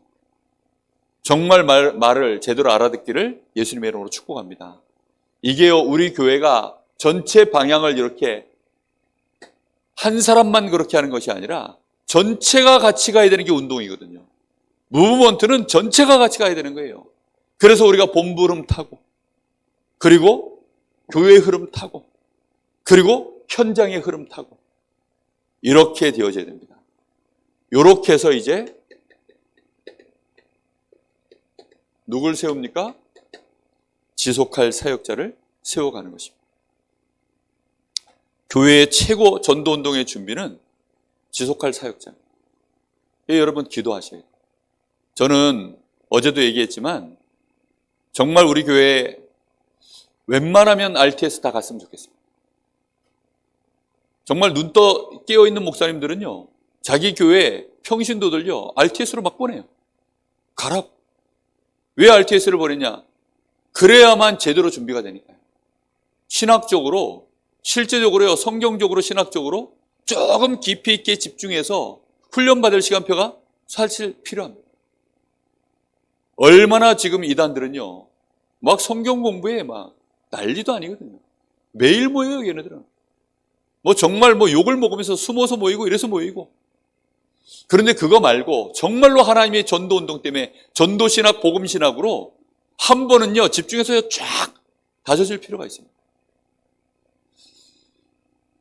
정말 말을 제대로 알아듣기를 예수님의 이름으로 축복합니다. 이게요, 우리 교회가 전체 방향을 이렇게 한 사람만 그렇게 하는 것이 아니라 전체가 같이 가야 되는 게 운동이거든요. 무브먼트는 전체가 같이 가야 되는 거예요. 그래서 우리가 본부 흐름 타고, 그리고 교회 흐름 타고, 그리고 현장의 흐름 타고, 이렇게 되어져야 됩니다. 이렇게 해서 이제 누굴 세웁니까? 지속할 사역자를 세워가는 것입니다. 교회의 최고 전도운동의 준비는 지속할 사역자입니다. 여러분 기도하셔야 돼요. 저는 어제도 얘기했지만 정말 우리 교회에 웬만하면 RTS 다 갔으면 좋겠습니다. 정말 눈 떠 깨어있는 목사님들은요, 자기 교회 평신도들요 RTS로 막 보내요. 가라고. 왜 RTS를 보내냐? 그래야만 제대로 준비가 되니까요. 신학적으로, 실제적으로요, 성경적으로, 신학적으로 조금 깊이 있게 집중해서 훈련받을 시간표가 사실 필요합니다. 얼마나 지금 이단들은요, 막 성경 공부에 막 난리도 아니거든요. 매일 모여요, 얘네들은. 뭐 정말 뭐 욕을 먹으면서 숨어서 모이고 이래서 모이고. 그런데 그거 말고 정말로 하나님의 전도운동 때문에 전도신학, 복음신학으로 한 번은요, 집중해서 쫙 다져질 필요가 있습니다.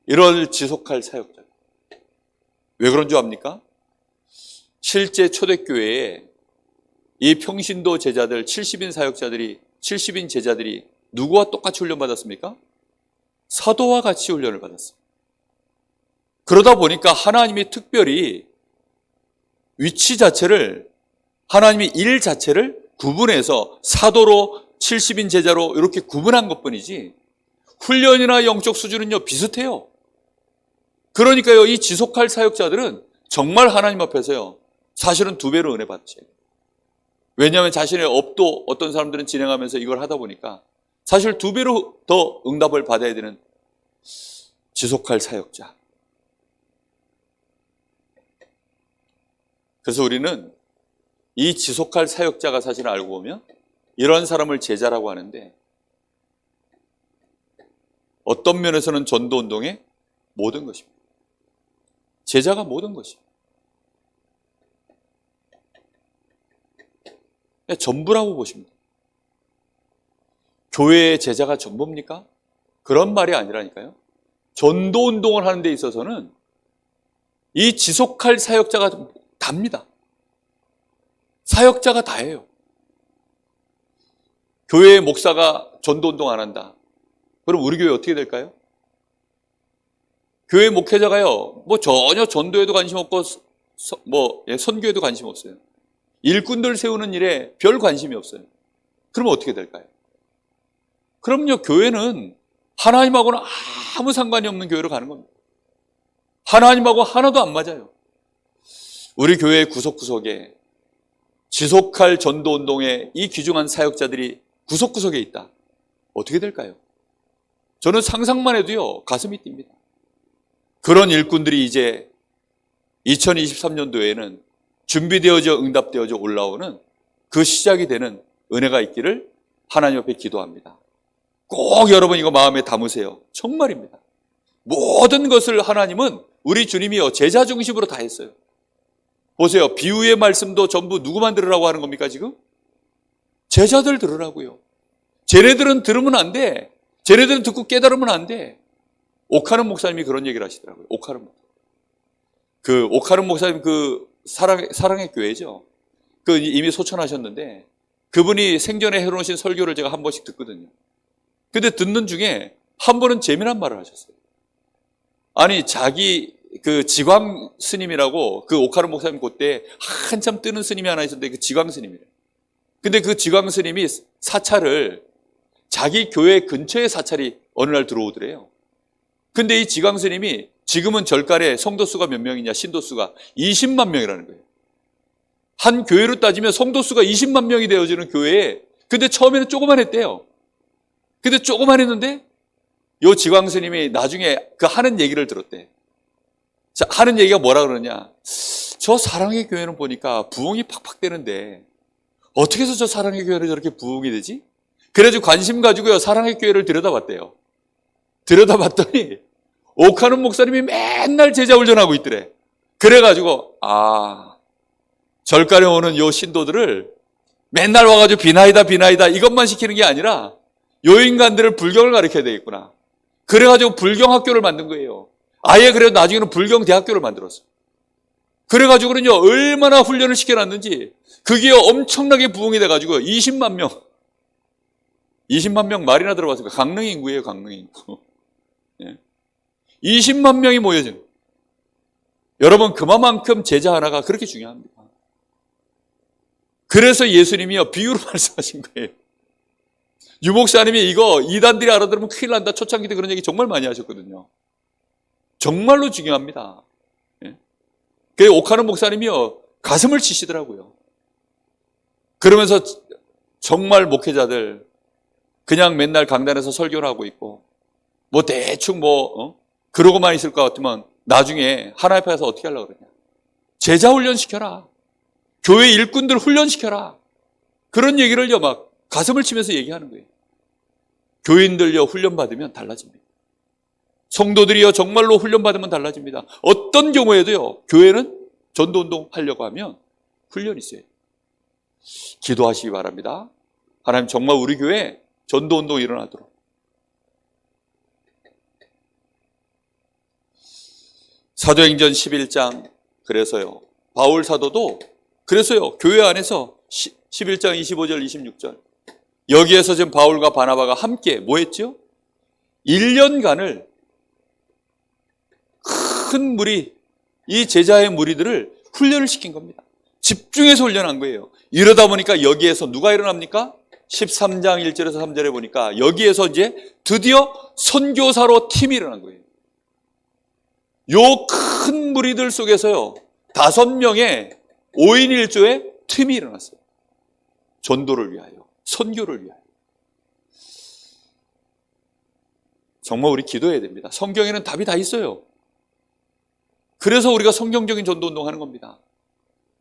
이를 지속할 사역자. 왜 그런 줄 압니까? 실제 초대교회에 이 평신도 제자들, 70인 사역자들이, 70인 제자들이 누구와 똑같이 훈련받았습니까? 사도와 같이 훈련을 받았어요. 그러다 보니까 하나님이 특별히 위치 자체를, 하나님이 일 자체를 구분해서 사도로 70인 제자로 이렇게 구분한 것뿐이지 훈련이나 영적 수준은요 비슷해요. 그러니까요, 이 지속할 사역자들은 정말 하나님 앞에서요 사실은 2배로 은혜 받으셔요. 왜냐하면 자신의 업도 어떤 사람들은 진행하면서 이걸 하다 보니까 사실 2배로 더 응답을 받아야 되는 지속할 사역자. 그래서 우리는 이 지속할 사역자가 사실 알고 보면 이런 사람을 제자라고 하는데, 어떤 면에서는 전도운동의 모든 것입니다. 제자가 모든 것이에요. 전부라고 보십니다. 교회의 제자가 전부입니까? 그런 말이 아니라니까요. 전도운동을 하는 데 있어서는 이 지속할 사역자가 답니다. 사역자가 다예요. 교회의 목사가 전도운동 안 한다. 그럼 우리 교회 어떻게 될까요? 교회 목회자가요, 뭐 전혀 전도에도 관심 없고, 선교에도 관심 없어요. 일꾼들 세우는 일에 별 관심이 없어요. 그러면 어떻게 될까요? 그럼요, 교회는 하나님하고는 아무 상관이 없는 교회로 가는 겁니다. 하나님하고 하나도 안 맞아요. 우리 교회의 구석구석에 지속할 전도운동의 이 귀중한 사역자들이 구석구석에 있다. 어떻게 될까요? 저는 상상만 해도요, 가슴이 뜁니다. 그런 일꾼들이 이제 2023년도에는 준비되어져 응답되어져 올라오는 그 시작이 되는 은혜가 있기를 하나님 앞에 기도합니다. 꼭 여러분 이거 마음에 담으세요. 정말입니다. 모든 것을 하나님은 우리 주님이요 제자 중심으로 다 했어요. 보세요. 비유의 말씀도 전부 누구만 들으라고 하는 겁니까 지금? 제자들 들으라고요. 쟤네들은 들으면 안 돼. 쟤네들은 듣고 깨달으면 안 돼. 오카른 목사님이 그런 얘기를 하시더라고요. 오카른 목사님. 그 오카른 목사님 그 사랑의 교회죠. 그 이미 소천하셨는데 그분이 생전에 해놓으신 설교를 제가 한 번씩 듣거든요. 근데 듣는 중에 한 번은 재미난 말을 하셨어요. 아니 자기 그 지광 스님이라고 그 오카노 목사님 그때 한참 뜨는 스님이 하나 있었는데 그 지광 스님이래요. 근데 그 지광 스님이 사찰을 자기 교회 근처에 사찰이 어느 날 들어오더래요. 근데 이 지광 스님이 지금은 절간에 성도 수가 몇 명이냐, 신도 수가 20만 명이라는 거예요. 한 교회로 따지면 성도 수가 20만 명이 되어지는 교회에, 근데 처음에는 조그만했대요. 근데 조그만했는데 요 지광 스님이 나중에 그 하는 얘기를 들었대. 자, 하는 얘기가 뭐라 그러냐. 저 사랑의 교회는 보니까 부흥이 팍팍 되는데 어떻게 해서 저 사랑의 교회는 저렇게 부흥이 되지? 그래가지고 관심 가지고요, 사랑의 교회를 들여다봤대요. 들여다봤더니 오카노 목사님이 맨날 제자 훈련하고 있더래. 그래가지고 절간에 오는 요 신도들을 맨날 와가지고 비나이다 이것만 시키는 게 아니라 요 인간들을 불경을 가르쳐야 되겠구나. 그래가지고 불경 학교를 만든 거예요. 아예 그래도 나중에는 불경 대학교를 만들었어요. 그래가지고는요, 얼마나 훈련을 시켜놨는지 그게 엄청나게 부흥이 돼가지고 20만 명 말이나 들어봤습니다. 강릉 인구예요, 강릉 인구. 20만 명이 모여진. 여러분, 그만큼 제자 하나가 그렇게 중요합니다. 그래서 예수님이요, 비유로 말씀하신 거예요. 유 목사님이 이거 이단들이 알아들으면 큰일 난다, 초창기 때 그런 얘기 정말 많이 하셨거든요. 정말로 중요합니다. 그 오카노 목사님이요, 가슴을 치시더라고요. 그러면서 정말 목회자들 그냥 맨날 강단에서 설교를 하고 있고 뭐 대충 그러고만 있을 것 같으면 나중에 하나님 앞에서 어떻게 하려고 그러냐. 제자 훈련시켜라. 교회 일꾼들 훈련시켜라. 그런 얘기를요, 막 가슴을 치면서 얘기하는 거예요. 교인들요, 훈련받으면 달라집니다. 성도들이요, 정말로 훈련받으면 달라집니다. 어떤 경우에도요, 교회는 전도운동 하려고 하면 훈련이 있어요. 기도하시기 바랍니다. 하나님 정말 우리 교회에 전도운동이 일어나도록. 사도행전 11장, 그래서요, 바울 사도도 그래서요, 교회 안에서 11장 25절 26절 여기에서 지금 바울과 바나바가 함께 뭐 했죠? 1년간을 큰 무리, 이 제자의 무리들을 훈련을 시킨 겁니다. 집중해서 훈련한 거예요. 이러다 보니까 여기에서 누가 일어납니까? 13장 1절에서 3절에 보니까 여기에서 이제 드디어 선교사로 팀이 일어난 거예요. 요 큰 무리들 속에서요, 5명의 5인 1조의 팀이 일어났어요. 전도를 위하여, 선교를 위하여. 정말 우리 기도해야 됩니다. 성경에는 답이 다 있어요. 그래서 우리가 성경적인 전도운동 하는 겁니다.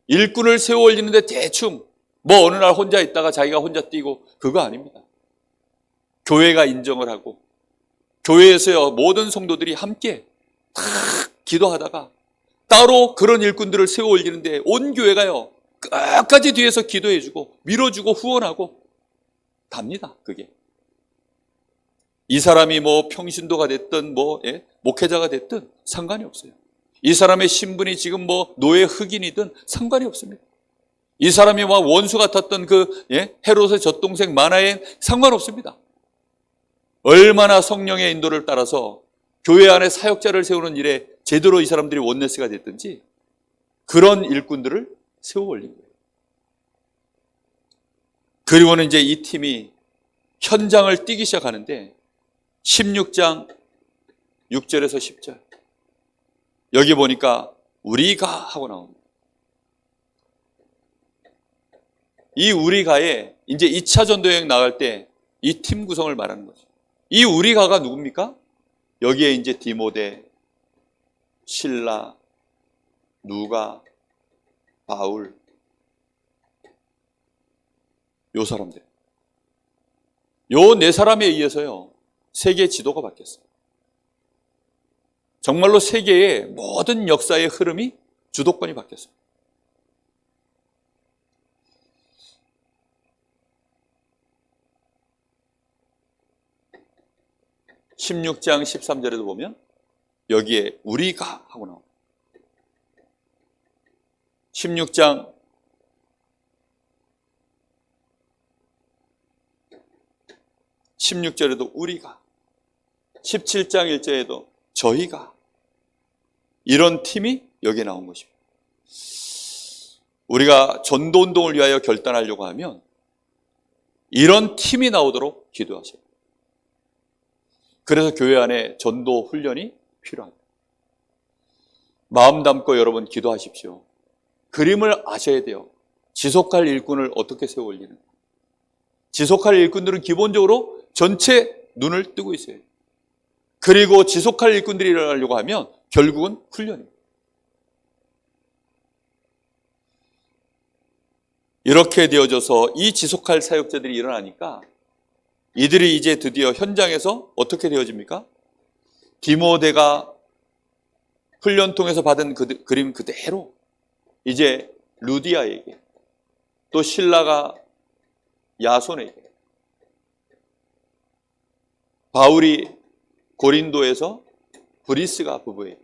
일꾼을 세워 올리는데 대충 어느 날 혼자 있다가 자기가 혼자 뛰고 그거 아닙니다. 교회가 인정을 하고 교회에서요, 모든 성도들이 함께 다 기도하다가 따로 그런 일꾼들을 세워 올리는데 온 교회가요, 끝까지 뒤에서 기도해주고 밀어주고 후원하고 답니다. 그게 이 사람이 평신도가 됐든 목회자가 됐든 상관이 없어요. 이 사람의 신분이 지금 노예 흑인이든 상관이 없습니다. 이 사람이 원수 같았던 헤롯의 젖동생 마나엔 상관없습니다. 얼마나 성령의 인도를 따라서 교회 안에 사역자를 세우는 일에 제대로 이 사람들이 원네스가 됐든지 그런 일꾼들을 세워 올린 거예요. 그리고는 이제 이 팀이 현장을 뛰기 시작하는데 16장 6절에서 10절 여기 보니까 우리가 하고 나옵니다. 이 우리가에 이제 2차 전도여행 나갈 때 이 팀 구성을 말하는 거죠. 이 우리가가 누굽니까? 여기에 이제 디모데, 실라, 누가, 바울, 요 사람들. 요 네 사람에 의해서요, 세계 지도가 바뀌었어요. 정말로 세계의 모든 역사의 흐름이 주도권이 바뀌었어요. (16장 13절에도) 보면 여기에 우리가 하고 나옵니다. 16장 16절에도 우리가, 17장 1절에도 저희가, 이런 팀이 여기에 나온 것입니다. 우리가 전도운동을 위하여 결단하려고 하면 이런 팀이 나오도록 기도하세요. 그래서 교회 안에 전도 훈련이 필요합니다. 마음 담고 여러분 기도하십시오. 그림을 아셔야 돼요. 지속할 일꾼을 어떻게 세워 올리는. 지속할 일꾼들은 기본적으로 전체 눈을 뜨고 있어요. 그리고 지속할 일꾼들이 일어나려고 하면 결국은 훈련입니다. 이렇게 되어져서 이 지속할 사역자들이 일어나니까 이들이 이제 드디어 현장에서 어떻게 되어집니까? 디모데가 훈련통에서 받은 그림 그대로 이제 루디아에게, 또 실라가 야손에게, 바울이 고린도에서 브리스가 부부에게,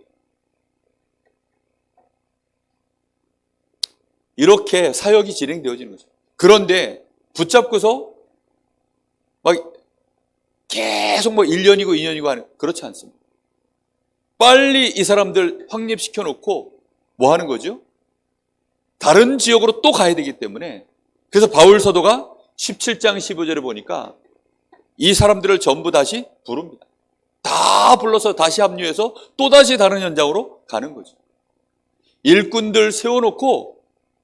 이렇게 사역이 진행되어지는 거죠. 그런데 붙잡고서 막 계속 1년이고 2년이고 하는, 그렇지 않습니다. 빨리 이 사람들 확립시켜 놓고 뭐 하는 거죠? 다른 지역으로 또 가야 되기 때문에, 그래서 바울 사도가 17장 15절에 보니까 이 사람들을 전부 다시 부릅니다. 다 불러서 다시 합류해서 또 다시 다른 현장으로 가는 거죠. 일꾼들 세워놓고,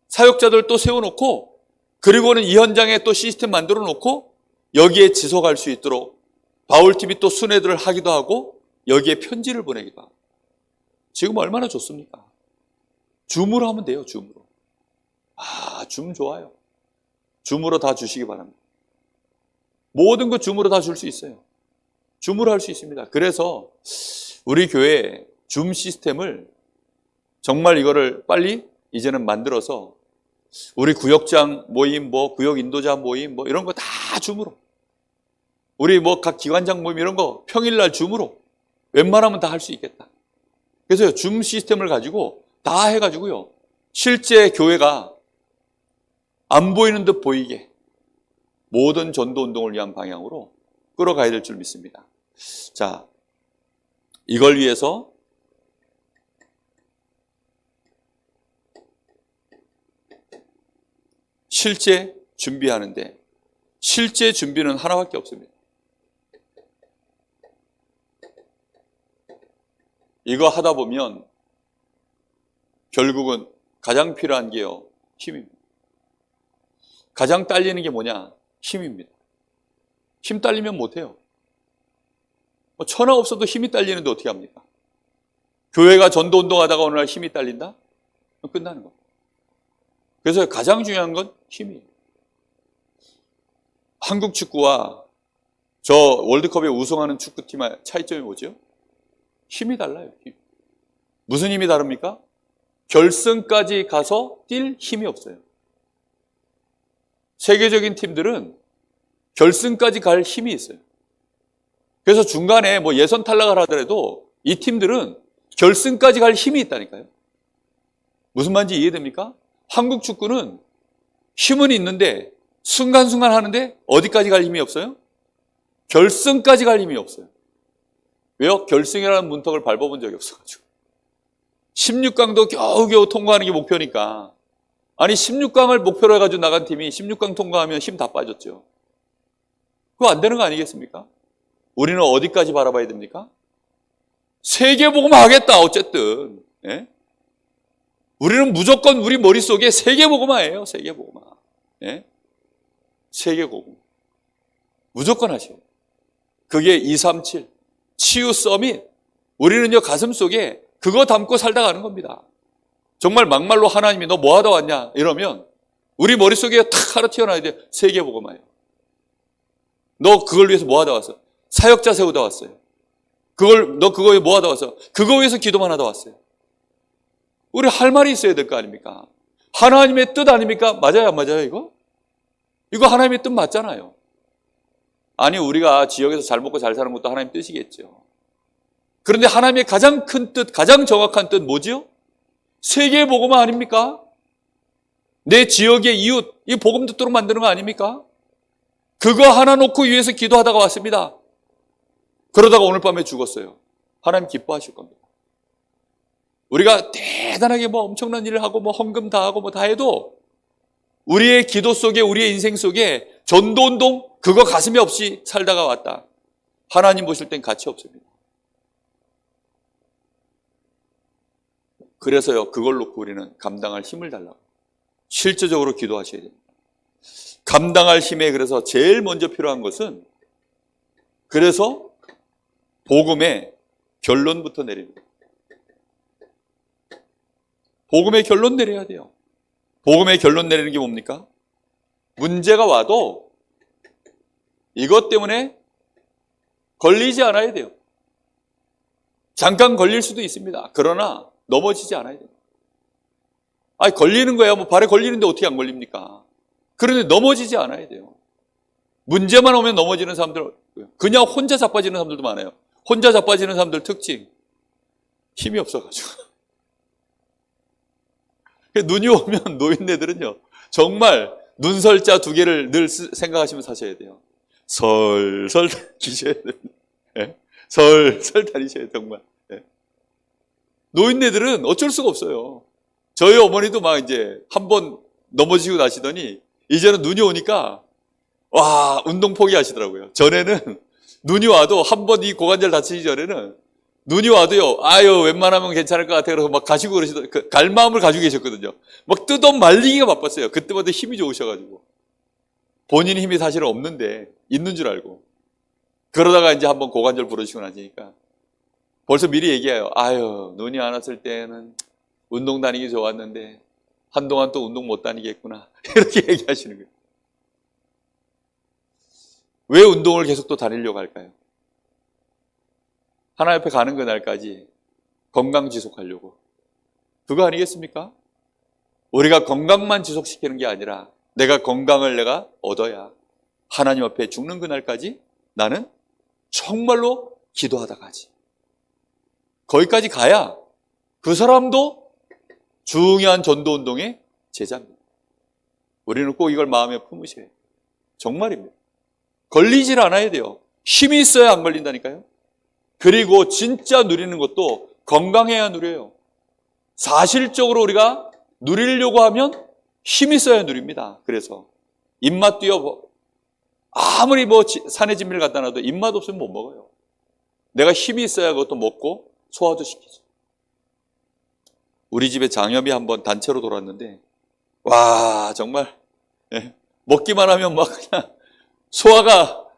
사역자들 또 세워놓고, 그리고는 이 현장에 또 시스템 만들어 놓고 여기에 지속할 수 있도록 바울팀이 또 순회들을 하기도 하고 여기에 편지를 보내기도 하고. 지금 얼마나 좋습니까? 줌으로 하면 돼요. 줌으로. 줌 좋아요. 줌으로 다 주시기 바랍니다. 모든 거 줌으로 다 줄 수 있어요. 줌으로 할 수 있습니다. 그래서 우리 교회 줌 시스템을 정말 이거를 빨리 이제는 만들어서 우리 구역장 모임, 구역 인도자 모임, 이런 거 다 줌으로. 우리 각 기관장 모임 이런 거 평일날 줌으로 웬만하면 다 할 수 있겠다. 그래서 줌 시스템을 가지고 다 해가지고요. 실제 교회가 안 보이는 듯 보이게 모든 전도 운동을 위한 방향으로 끌어가야 될 줄 믿습니다. 자, 이걸 위해서 실제 준비하는데, 실제 준비는 하나밖에 없습니다. 이거 하다 보면 결국은 가장 필요한 게요, 힘입니다. 가장 딸리는 게 뭐냐? 힘입니다. 힘 딸리면 못해요. 천하 없어도 힘이 딸리는데 어떻게 합니까? 교회가 전도 운동하다가 어느 날 힘이 딸린다? 끝나는 겁니다. 그래서 가장 중요한 건 힘이에요. 한국 축구와 저 월드컵에 우승하는 축구팀의 차이점이 뭐죠? 힘이 달라요. 힘. 무슨 힘이 다릅니까? 결승까지 가서 뛸 힘이 없어요. 세계적인 팀들은 결승까지 갈 힘이 있어요. 그래서 중간에 예선 탈락을 하더라도 이 팀들은 결승까지 갈 힘이 있다니까요. 무슨 말인지 이해됩니까? 한국 축구는 힘은 있는데 순간순간 하는데 어디까지 갈 힘이 없어요? 결승까지 갈 힘이 없어요. 왜요? 결승이라는 문턱을 밟아본 적이 없어가지고. 16강도 겨우겨우 통과하는 게 목표니까. 아니 16강을 목표로 해가지고 나간 팀이 16강 통과하면 힘 다 빠졌죠. 그거 안 되는 거 아니겠습니까? 우리는 어디까지 바라봐야 됩니까? 세계복음화 하겠다 어쨌든. 예? 우리는 무조건 우리 머릿속에 세계복음화예요. 세계복음화. 예? 세계복음. 무조건 하셔요. 그게 237 치유 서밋. 우리는요 가슴속에 그거 담고 살다 가는 겁니다. 정말 막말로 하나님이 너 뭐 하다 왔냐 이러면 우리 머릿속에 탁 하나 튀어나와야 돼. 세계복음화예요. 너 그걸 위해서 뭐 하다 왔어? 사역자 세우다 왔어요. 너 그거 위해 뭐 하다 왔어? 그거 위해서 기도만 하다 왔어요. 우리 할 말이 있어야 될 거 아닙니까? 하나님의 뜻 아닙니까? 맞아요, 안 맞아요, 이거? 이거 하나님의 뜻 맞잖아요. 아니, 우리가 지역에서 잘 먹고 잘 사는 것도 하나님 뜻이겠죠. 그런데 하나님의 가장 큰 뜻, 가장 정확한 뜻 뭐지요? 세계복음화 아닙니까? 내 지역의 이웃, 이 복음 듣도록 만드는 거 아닙니까? 그거 하나 놓고 위해서 기도하다가 왔습니다. 그러다가 오늘 밤에 죽었어요. 하나님 기뻐하실 겁니다. 우리가 대단하게 뭐 엄청난 일을 하고 뭐 헌금 다 하고 뭐 다 해도 우리의 기도 속에 우리의 인생 속에 전도운동 그거 가슴이 없이 살다가 왔다. 하나님 보실 땐 가치 없습니다. 그래서요, 그걸 놓고 우리는 감당할 힘을 달라고. 실제적으로 기도하셔야 됩니다. 감당할 힘에 그래서 제일 먼저 필요한 것은 그래서 복음의 결론부터 내립니다. 복음의 결론 내려야 돼요. 복음의 결론 내리는 게 뭡니까? 문제가 와도 이것 때문에 걸리지 않아야 돼요. 잠깐 걸릴 수도 있습니다. 그러나 넘어지지 않아야 돼요. 아니, 걸리는 거야. 뭐 발에 걸리는데 어떻게 안 걸립니까? 그런데 넘어지지 않아야 돼요. 문제만 오면 넘어지는 사람들, 그냥 혼자 자빠지는 사람들도 많아요. 혼자 자빠지는 사람들 특징, 힘이 없어가지고. 눈이 오면 노인네들은요, 정말 눈설자 2개를 늘 생각하시면서 사셔야 돼요. 설설 기셔야 됩니다. 네? 설설 다니셔야 돼요, 정말. 네? 노인네들은 어쩔 수가 없어요. 저희 어머니도 막 이제 한번 넘어지고 나시더니 이제는 눈이 오니까 와, 운동 포기하시더라고요. 전에는 눈이 와도 한번 이 고관절 다치기 전에는 눈이 와도요, 아유, 웬만하면 괜찮을 것 같아. 그래서 막 가시고 그러시더니, 갈 마음을 가지고 계셨거든요. 막 뜯어 말리기가 바빴어요. 그때마다 힘이 좋으셔가지고. 본인 힘이 사실은 없는데, 있는 줄 알고. 그러다가 이제 한번 고관절 부러지고 나시니까. 벌써 미리 얘기해요. 아유, 눈이 안 왔을 때는 운동 다니기 좋았는데, 한동안 또 운동 못 다니겠구나. 이렇게 얘기하시는 거예요. 왜 운동을 계속 또 다니려고 할까요? 하나님 앞에 가는 그날까지 건강 지속하려고. 그거 아니겠습니까? 우리가 건강만 지속시키는 게 아니라 내가 건강을 내가 얻어야 하나님 앞에 죽는 그날까지 나는 정말로 기도하다 가지. 거기까지 가야 그 사람도 중요한 전도운동의 제자입니다. 우리는 꼭 이걸 마음에 품으셔야 해요. 정말입니다. 걸리질 않아야 돼요. 힘이 있어야 안 걸린다니까요. 그리고 진짜 누리는 것도 건강해야 누려요. 사실적으로 우리가 누리려고 하면 힘이 있어야 누립니다. 그래서 입맛도요, 아무리 뭐 산의 진미를 갖다 놔도 입맛 없으면 못 먹어요. 내가 힘이 있어야 그것도 먹고 소화도 시키죠. 우리 집에 장염이 한번 단체로 돌았는데 와, 정말 먹기만 하면 막 그냥 소화가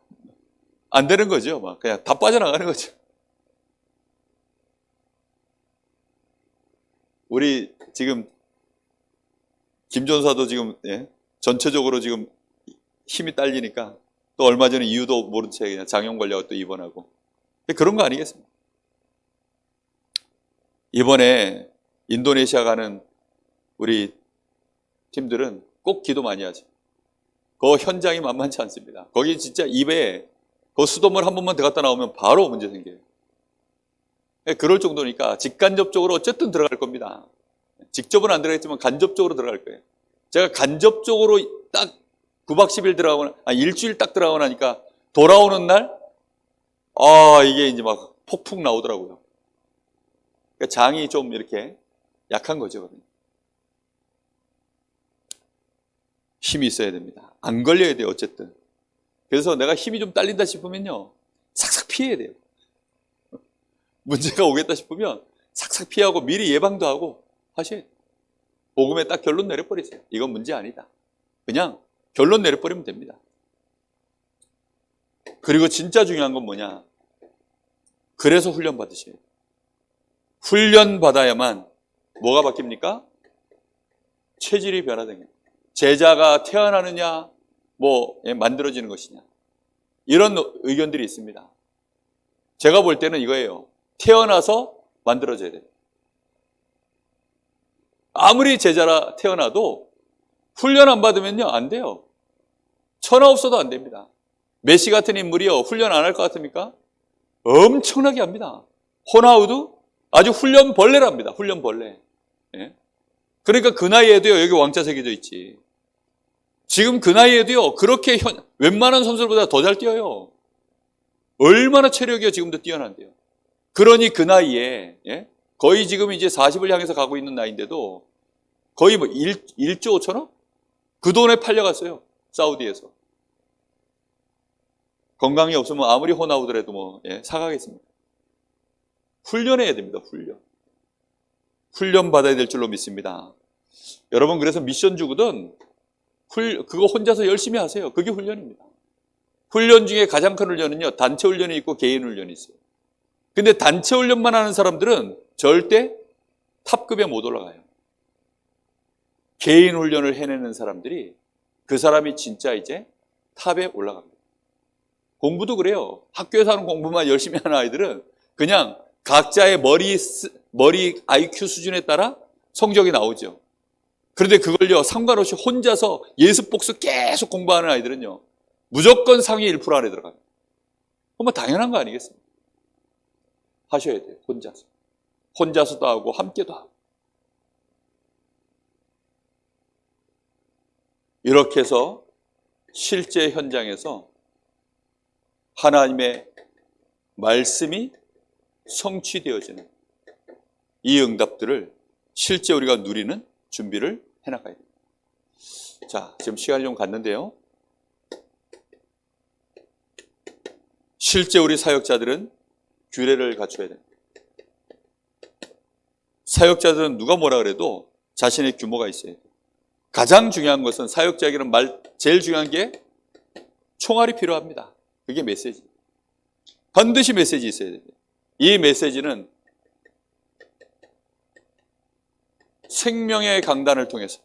안 되는 거죠. 막 그냥 다 빠져나가는 거죠. 우리 지금 김전사도 지금 전체적으로 지금 힘이 딸리니까 또 얼마 전에 이유도 모른 채 그냥 장염 걸려서 또 입원하고 그런 거 아니겠습니까? 이번에 인도네시아 가는 우리 팀들은 꼭 기도 많이 하죠. 그 현장이 만만치 않습니다. 거기 진짜 입에 그 수돗물 한 번만 들어갔다 나오면 바로 문제 생겨요. 그럴 정도니까 직간접적으로 어쨌든 들어갈 겁니다. 직접은 안 들어가겠지만 간접적으로 들어갈 거예요. 제가 간접적으로 딱 9박 10일 들어가거나, 일주일 딱 들어가고 나니까 돌아오는 날, 이게 이제 막 폭풍 나오더라고요. 그러니까 장이 좀 이렇게 약한 거죠. 힘이 있어야 됩니다. 안 걸려야 돼요, 어쨌든. 그래서 내가 힘이 좀 딸린다 싶으면요, 삭삭 피해야 돼요. 문제가 오겠다 싶으면 삭삭 피하고 미리 예방도 하고 하셔야 돼요. 복음에 딱 결론 내려버리세요. 이건 문제 아니다. 그냥 결론 내려버리면 됩니다. 그리고 진짜 중요한 건 뭐냐? 그래서 훈련 받으셔야 돼요. 훈련 받아야만 뭐가 바뀝니까? 체질이 변화되는 거예요. 제자가 태어나느냐, 만들어지는 것이냐. 이런 의견들이 있습니다. 제가 볼 때는 이거예요. 태어나서 만들어져야 돼요. 아무리 제자라 태어나도 훈련 안 받으면요, 안 돼요. 천하 없어도 안 됩니다. 메시 같은 인물이요, 훈련 안 할 것 같습니까? 엄청나게 합니다. 호나우두 아주 훈련 벌레랍니다. 훈련 벌레. 예? 그러니까 그 나이에도요, 여기 왕자 새겨져 있지. 지금 그 나이에도요, 그렇게 웬만한 선수들보다 더 잘 뛰어요. 얼마나 체력이요, 지금도 뛰어난데요. 그러니 그 나이에, 거의 지금 이제 40을 향해서 가고 있는 나이인데도 거의 뭐 1조 5천억? 그 돈에 팔려갔어요. 사우디에서. 건강이 없으면 아무리 호나우더라도 뭐, 사가겠습니다. 훈련해야 됩니다, 훈련 받아야 될 줄로 믿습니다. 여러분, 그래서 미션 주거든, 그거 혼자서 열심히 하세요. 그게 훈련입니다. 훈련 중에 가장 큰 훈련은요, 단체 훈련이 있고 개인 훈련이 있어요. 근데 단체 훈련만 하는 사람들은 절대 탑급에 못 올라가요. 개인 훈련을 해내는 사람들이 그 사람이 진짜 이제 탑에 올라갑니다. 공부도 그래요. 학교에서 하는 공부만 열심히 하는 아이들은 그냥 각자의 머리 IQ 수준에 따라 성적이 나오죠. 그런데 그걸요, 상관없이 혼자서 예습 복습 계속 공부하는 아이들은요, 무조건 상위 1% 안에 들어갑니다. 뭐 당연한 거 아니겠습니까? 하셔야 돼요, 혼자서. 혼자서도 하고 함께도 하고. 이렇게 해서 실제 현장에서 하나님의 말씀이 성취되어지는 이 응답들을 실제 우리가 누리는 준비를 해나가야 됩니다. 자, 지금 시간이 좀 갔는데요. 실제 우리 사역자들은 규례를 갖춰야 됩니다. 사역자들은 누가 뭐라 그래도 자신의 규모가 있어야 돼요. 가장 중요한 것은 사역자에게는 제일 중요한 게 총알이 필요합니다. 그게 메시지. 반드시 메시지 있어야 돼요. 이 메시지는 생명의 강단을 통해서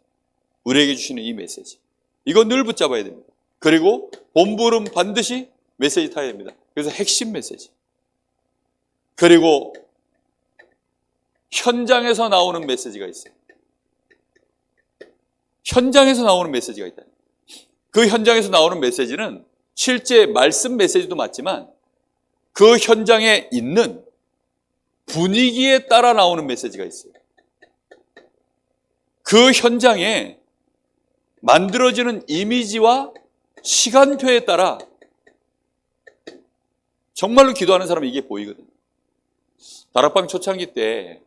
우리에게 주시는 이 메시지. 이거 늘 붙잡아야 됩니다. 그리고 본부는 반드시 메시지 타야 됩니다. 그래서 핵심 메시지. 그리고 현장에서 나오는 메시지가 있어요. 현장에서 나오는 메시지가 있다. 그 현장에서 나오는 메시지는 실제 말씀 메시지도 맞지만 그 현장에 있는 분위기에 따라 나오는 메시지가 있어요. 그 현장에 만들어지는 이미지와 시간표에 따라 정말로 기도하는 사람은 이게 보이거든요. 다락방 초창기 때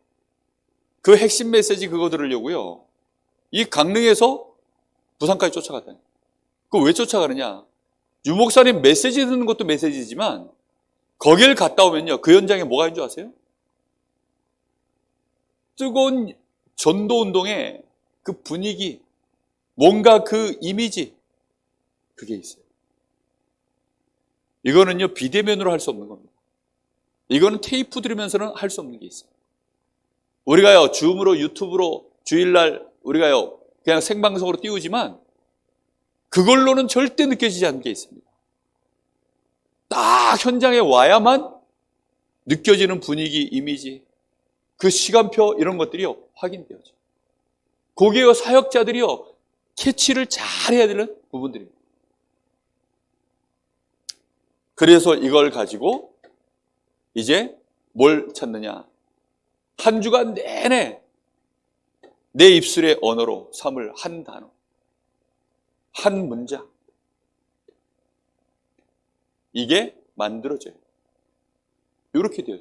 그 핵심 메시지 그거 들으려고요, 이 강릉에서 부산까지 쫓아갔다니. 그거 왜 쫓아가느냐? 유 목사님 메시지 듣는 것도 메시지지만 거길 갔다 오면요, 그 현장에 뭐가 있는 줄 아세요? 뜨거운 전도운동의 그 분위기, 뭔가 그 이미지, 그게 있어요. 이거는요, 비대면으로 할 수 없는 겁니다. 이거는 테이프 들으면서는 할 수 없는 게 있어요. 우리가요, 줌으로, 유튜브로 주일날 우리가요, 그냥 생방송으로 띄우지만 그걸로는 절대 느껴지지 않는 게 있습니다. 딱 현장에 와야만 느껴지는 분위기, 이미지, 그 시간표 이런 것들이요, 확인되어져요. 거기에 사역자들이요, 캐치를 잘 해야 되는 부분들입니다. 그래서 이걸 가지고 이제 뭘 찾느냐? 한 주간 내내 내 입술의 언어로 삼을 한 단어, 한 문장, 이게 만들어져요. 이렇게 돼요.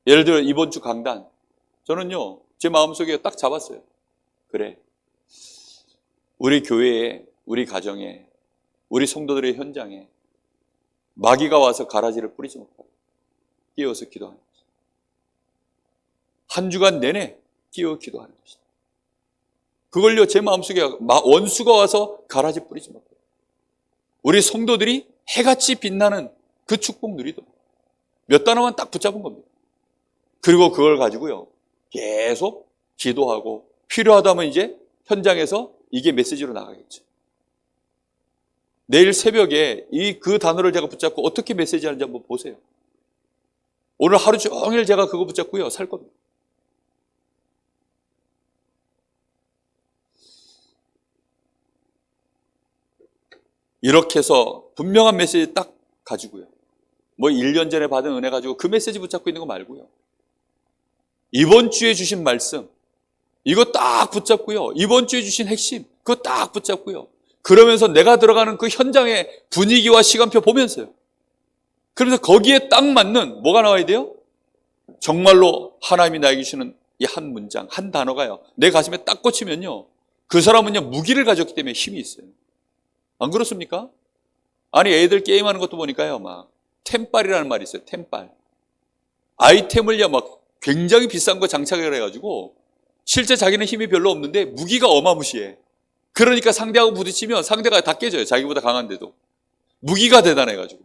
예를 들어 이번 주 강단, 저는요, 제 마음속에 딱 잡았어요. 그래, 우리 교회에, 우리 가정에, 우리 성도들의 현장에 마귀가 와서 가라지를 뿌리지 못하고 끼어서 기도하는 것이다. 한 주간 내내 끼어 기도하는 것이다. 그걸요, 제 마음속에 원수가 와서 가라지 뿌리지 못하고 우리 성도들이 해같이 빛나는 그 축복 누리도록 몇 단어만 딱 붙잡은 겁니다. 그리고 그걸 가지고요, 계속 기도하고 필요하다면 이제 현장에서 이게 메시지로 나가겠죠. 내일 새벽에 그 단어를 제가 붙잡고 어떻게 메시지하는지 한번 보세요. 오늘 하루 종일 제가 그거 붙잡고요, 살 겁니다. 이렇게 해서 분명한 메시지 딱 가지고요, 뭐 1년 전에 받은 은혜 가지고 그 메시지 붙잡고 있는 거 말고요, 이번 주에 주신 말씀 이거 딱 붙잡고요, 이번 주에 주신 핵심 그거 딱 붙잡고요, 그러면서 내가 들어가는 그 현장의 분위기와 시간표 보면서요, 그러면서 거기에 딱 맞는 뭐가 나와야 돼요? 정말로 하나님이 나에게 주시는 이 한 문장, 한 단어가요, 내 가슴에 딱 꽂히면요, 그 사람은요, 무기를 가졌기 때문에 힘이 있어요. 안 그렇습니까? 아니, 애들 게임하는 것도 보니까요, 막, 템빨이라는 말이 있어요, 템빨. 아이템을요, 막, 굉장히 비싼 거 장착을 해가지고, 실제 자기는 힘이 별로 없는데, 무기가 어마무시해. 그러니까 상대하고 부딪히면 상대가 다 깨져요, 자기보다 강한데도. 무기가 대단해가지고.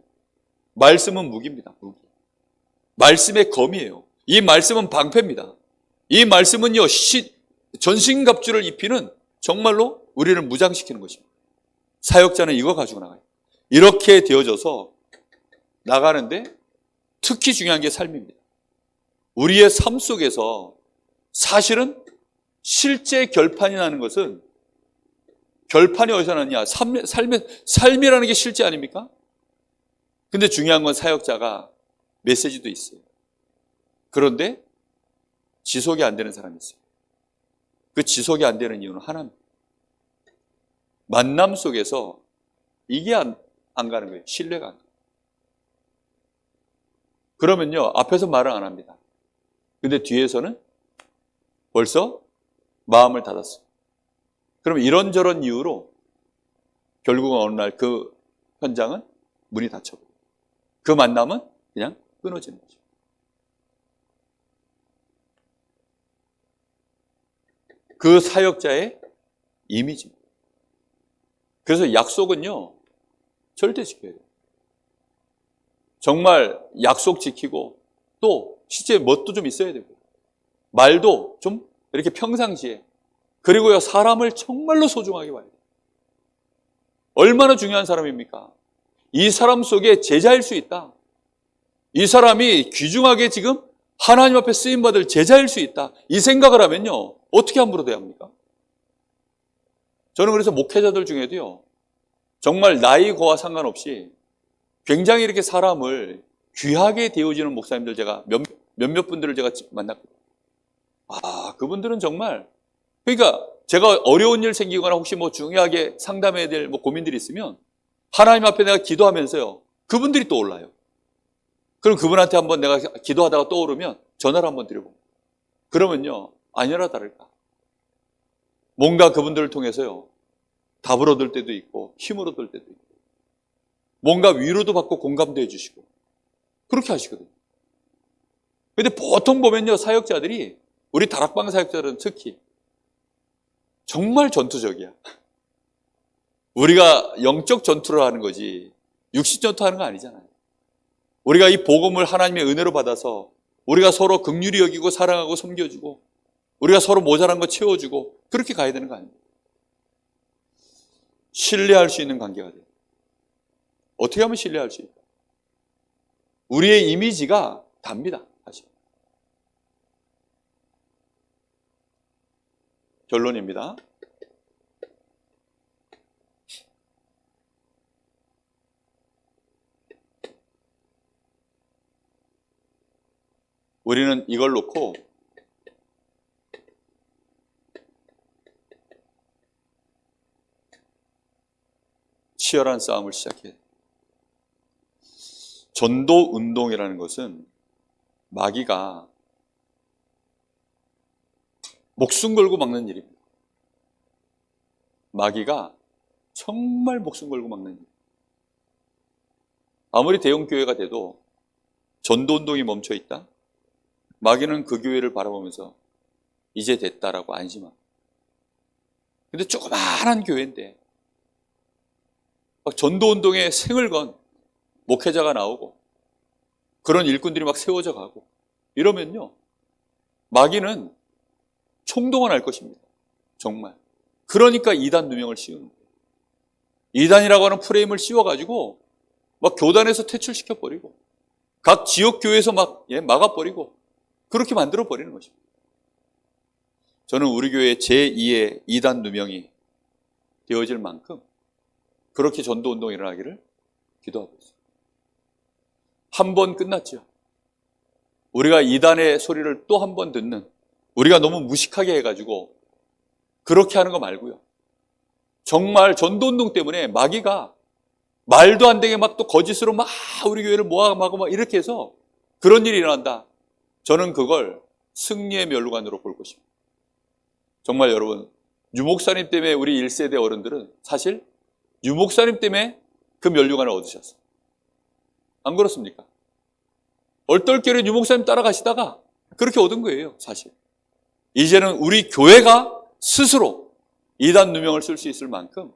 말씀은 무기입니다, 무기. 말씀의 검이에요. 이 말씀은 방패입니다. 이 말씀은요, 전신갑주를 입히는 정말로 우리를 무장시키는 것입니다. 사역자는 이거 가지고 나가요. 이렇게 되어져서 나가는데 특히 중요한 게 삶입니다. 우리의 삶 속에서 사실은 실제 결판이 나는 것은, 결판이 어디서 나느냐? 삶이라는 게 실제 아닙니까? 근데 중요한 건 사역자가 메시지도 있어요. 그런데 지속이 안 되는 사람이 있어요. 그 지속이 안 되는 이유는 하나입니다. 만남 속에서 이게 안 가는 거예요. 신뢰가 안 가요. 그러면요, 앞에서 말을 안 합니다. 근데 뒤에서는 벌써 마음을 닫았어요. 그러면 이런저런 이유로 결국은 어느 날 그 현장은 문이 닫혀버려요. 그 만남은 그냥 끊어지는 거죠. 그 사역자의 이미지입니다. 그래서 약속은요, 절대 지켜야 돼요. 정말 약속 지키고, 또 실제 멋도 좀 있어야 되고, 말도 좀 이렇게 평상시에, 그리고요, 사람을 정말로 소중하게 봐야 돼요. 얼마나 중요한 사람입니까? 이 사람 속에 제자일 수 있다. 이 사람이 귀중하게 지금 하나님 앞에 쓰임받을 제자일 수 있다. 이 생각을 하면요, 어떻게 함부로 대합니까? 저는 그래서 목회자들 중에도요, 정말 나이고와 상관없이 굉장히 이렇게 사람을 귀하게 대우지는 목사님들, 제가 몇몇 분들을 제가 만났거든요. 그분들은 정말, 그러니까 제가 어려운 일 생기거나 혹시 뭐 중요하게 상담해야 될 뭐 고민들이 있으면 하나님 앞에 내가 기도하면서요, 그분들이 떠올라요. 그럼 그분한테 한번 내가 기도하다가 떠오르면 전화를 한번 드려보고, 그러면요, 아니라 다를까, 뭔가 그분들을 통해서요, 답을 얻을 때도 있고 힘을 얻을 때도 있고, 뭔가 위로도 받고 공감도 해주시고 그렇게 하시거든요. 근데 보통 보면요, 사역자들이, 우리 다락방 사역자들은 특히 정말 전투적이야. 우리가 영적 전투를 하는 거지 육신 전투하는 거 아니잖아요. 우리가 이 복음을 하나님의 은혜로 받아서 우리가 서로 긍휼히 여기고 사랑하고 섬겨주고, 우리가 서로 모자란 거 채워주고, 그렇게 가야 되는 거 아닙니까? 신뢰할 수 있는 관계가 돼요. 어떻게 하면 신뢰할 수 있을까? 우리의 이미지가 답니다, 사실. 결론입니다. 우리는 이걸 놓고 치열한 싸움을 시작해요. 전도 운동이라는 것은 마귀가 목숨 걸고 막는 일입니다. 마귀가 정말 목숨 걸고 막는 일. 아무리 대형 교회가 돼도 전도 운동이 멈춰 있다? 마귀는 그 교회를 바라보면서 이제 됐다라고 안심합니다. 근데 조그마한 교회인데 막 전도 운동에 생을 건 목회자가 나오고 그런 일꾼들이 막 세워져 가고 이러면요, 마귀는 총동원 할 것입니다. 정말. 그러니까 이단 누명을 씌우는 거예요. 이단이라고 하는 프레임을 씌워가지고 막 교단에서 퇴출시켜버리고 각 지역 교회에서 막 막아버리고 그렇게 만들어버리는 것입니다. 저는 우리 교회 제2의 이단 누명이 되어질 만큼 그렇게 전도운동이 일어나기를 기도하고 있습니다. 한 번 끝났죠. 우리가 이단의 소리를 또 한 번 듣는, 우리가 너무 무식하게 해가지고 그렇게 하는 거 말고요. 정말 전도운동 때문에 마귀가 말도 안 되게 막 또 거짓으로 막 우리 교회를 모아가고 막 이렇게 해서 그런 일이 일어난다. 저는 그걸 승리의 면류관으로 볼 것입니다. 정말 여러분, 유목사님 때문에 우리 1세대 어른들은 사실 유목사님 때문에 그 면류관을 얻으셨어요. 안 그렇습니까? 얼떨결에 유목사님 따라가시다가 그렇게 얻은 거예요, 사실. 이제는 우리 교회가 스스로 이단 누명을 쓸 수 있을 만큼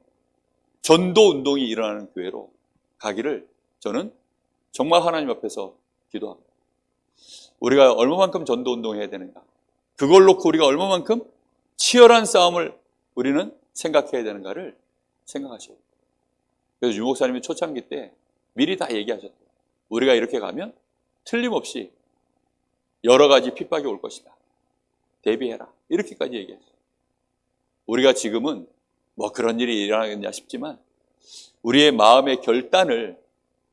전도 운동이 일어나는 교회로 가기를 저는 정말 하나님 앞에서 기도합니다. 우리가 얼마만큼 전도 운동해야 되는가? 그걸 놓고 우리가 얼마만큼 치열한 싸움을 우리는 생각해야 되는가를 생각하셔야 돼요. 그래서 유목사님이 초창기 때 미리 다 얘기하셨대요. 우리가 이렇게 가면 틀림없이 여러 가지 핍박이 올 것이다. 대비해라. 이렇게까지 얘기했어요. 우리가 지금은 뭐 그런 일이 일어나겠냐 싶지만 우리의 마음의 결단을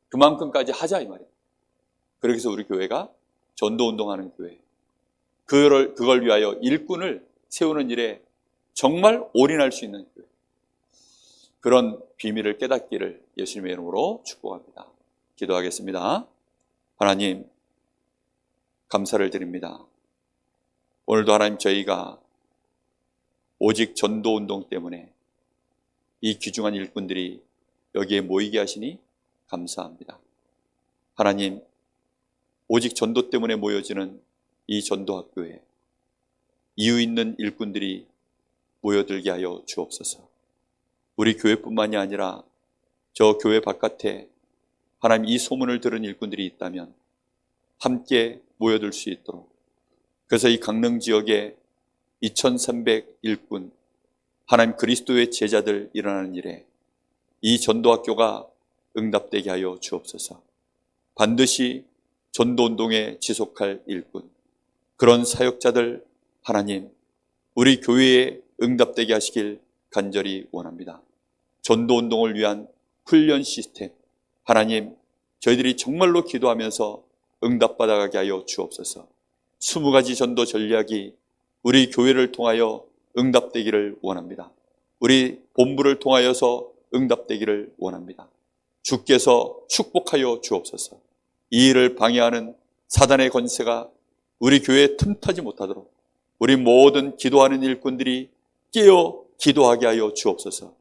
그만큼까지 하자 이 말이에요. 그렇게 해서 우리 교회가 전도운동하는 교회, 그걸 위하여 일꾼을 세우는 일에 정말 올인할 수 있는 교회, 그런 비밀을 깨닫기를 예수님의 이름으로 축복합니다. 기도하겠습니다. 하나님, 감사를 드립니다. 오늘도 하나님, 저희가 오직 전도운동 때문에 이 귀중한 일꾼들이 여기에 모이게 하시니 감사합니다. 하나님, 오직 전도 때문에 모여지는 이 전도학교에 이유 있는 일꾼들이 모여들게 하여 주옵소서. 우리 교회뿐만이 아니라 저 교회 바깥에 하나님 이 소문을 들은 일꾼들이 있다면 함께 모여들 수 있도록, 그래서 이 강릉 지역에 2300 일꾼 하나님 그리스도의 제자들 일어나는 일에 이 전도학교가 응답되게 하여 주옵소서. 반드시 전도운동에 지속할 일꾼, 그런 사역자들 하나님 우리 교회에 응답되게 하시길 간절히 원합니다. 전도운동을 위한 훈련 시스템 하나님 저희들이 정말로 기도하면서 응답받아가게 하여 주옵소서. 20가지 전도 전략이 우리 교회를 통하여 응답되기를 원합니다. 우리 본부를 통하여서 응답되기를 원합니다. 주께서 축복하여 주옵소서. 이 일을 방해하는 사단의 권세가 우리 교회에 틈타지 못하도록 우리 모든 기도하는 일꾼들이 깨어 기도하게 하여 주옵소서.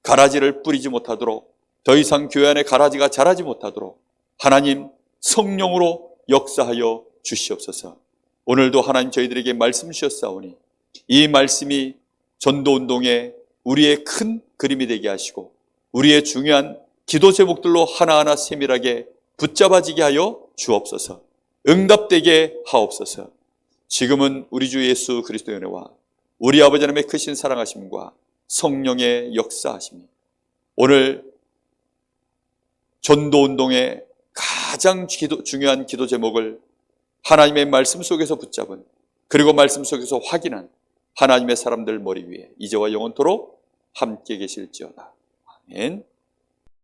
가라지를 뿌리지 못하도록, 더 이상 교회 안에 가라지가 자라지 못하도록 하나님 성령으로 역사하여 주시옵소서. 오늘도 하나님 저희들에게 말씀 주셨사오니 이 말씀이 전도운동에 우리의 큰 그림이 되게 하시고 우리의 중요한 기도 제목들로 하나하나 세밀하게 붙잡아지게 하여 주옵소서. 응답되게 하옵소서. 지금은 우리 주 예수 그리스도의 은혜와 우리 아버지 하나님의 크신 사랑하심과 성령의 역사하심이 오늘 전도운동의 가장 중요한 기도 제목을 하나님의 말씀 속에서 붙잡은, 그리고 말씀 속에서 확인한 하나님의 사람들 머리 위에 이제와 영원토록 함께 계실지어다. 아멘.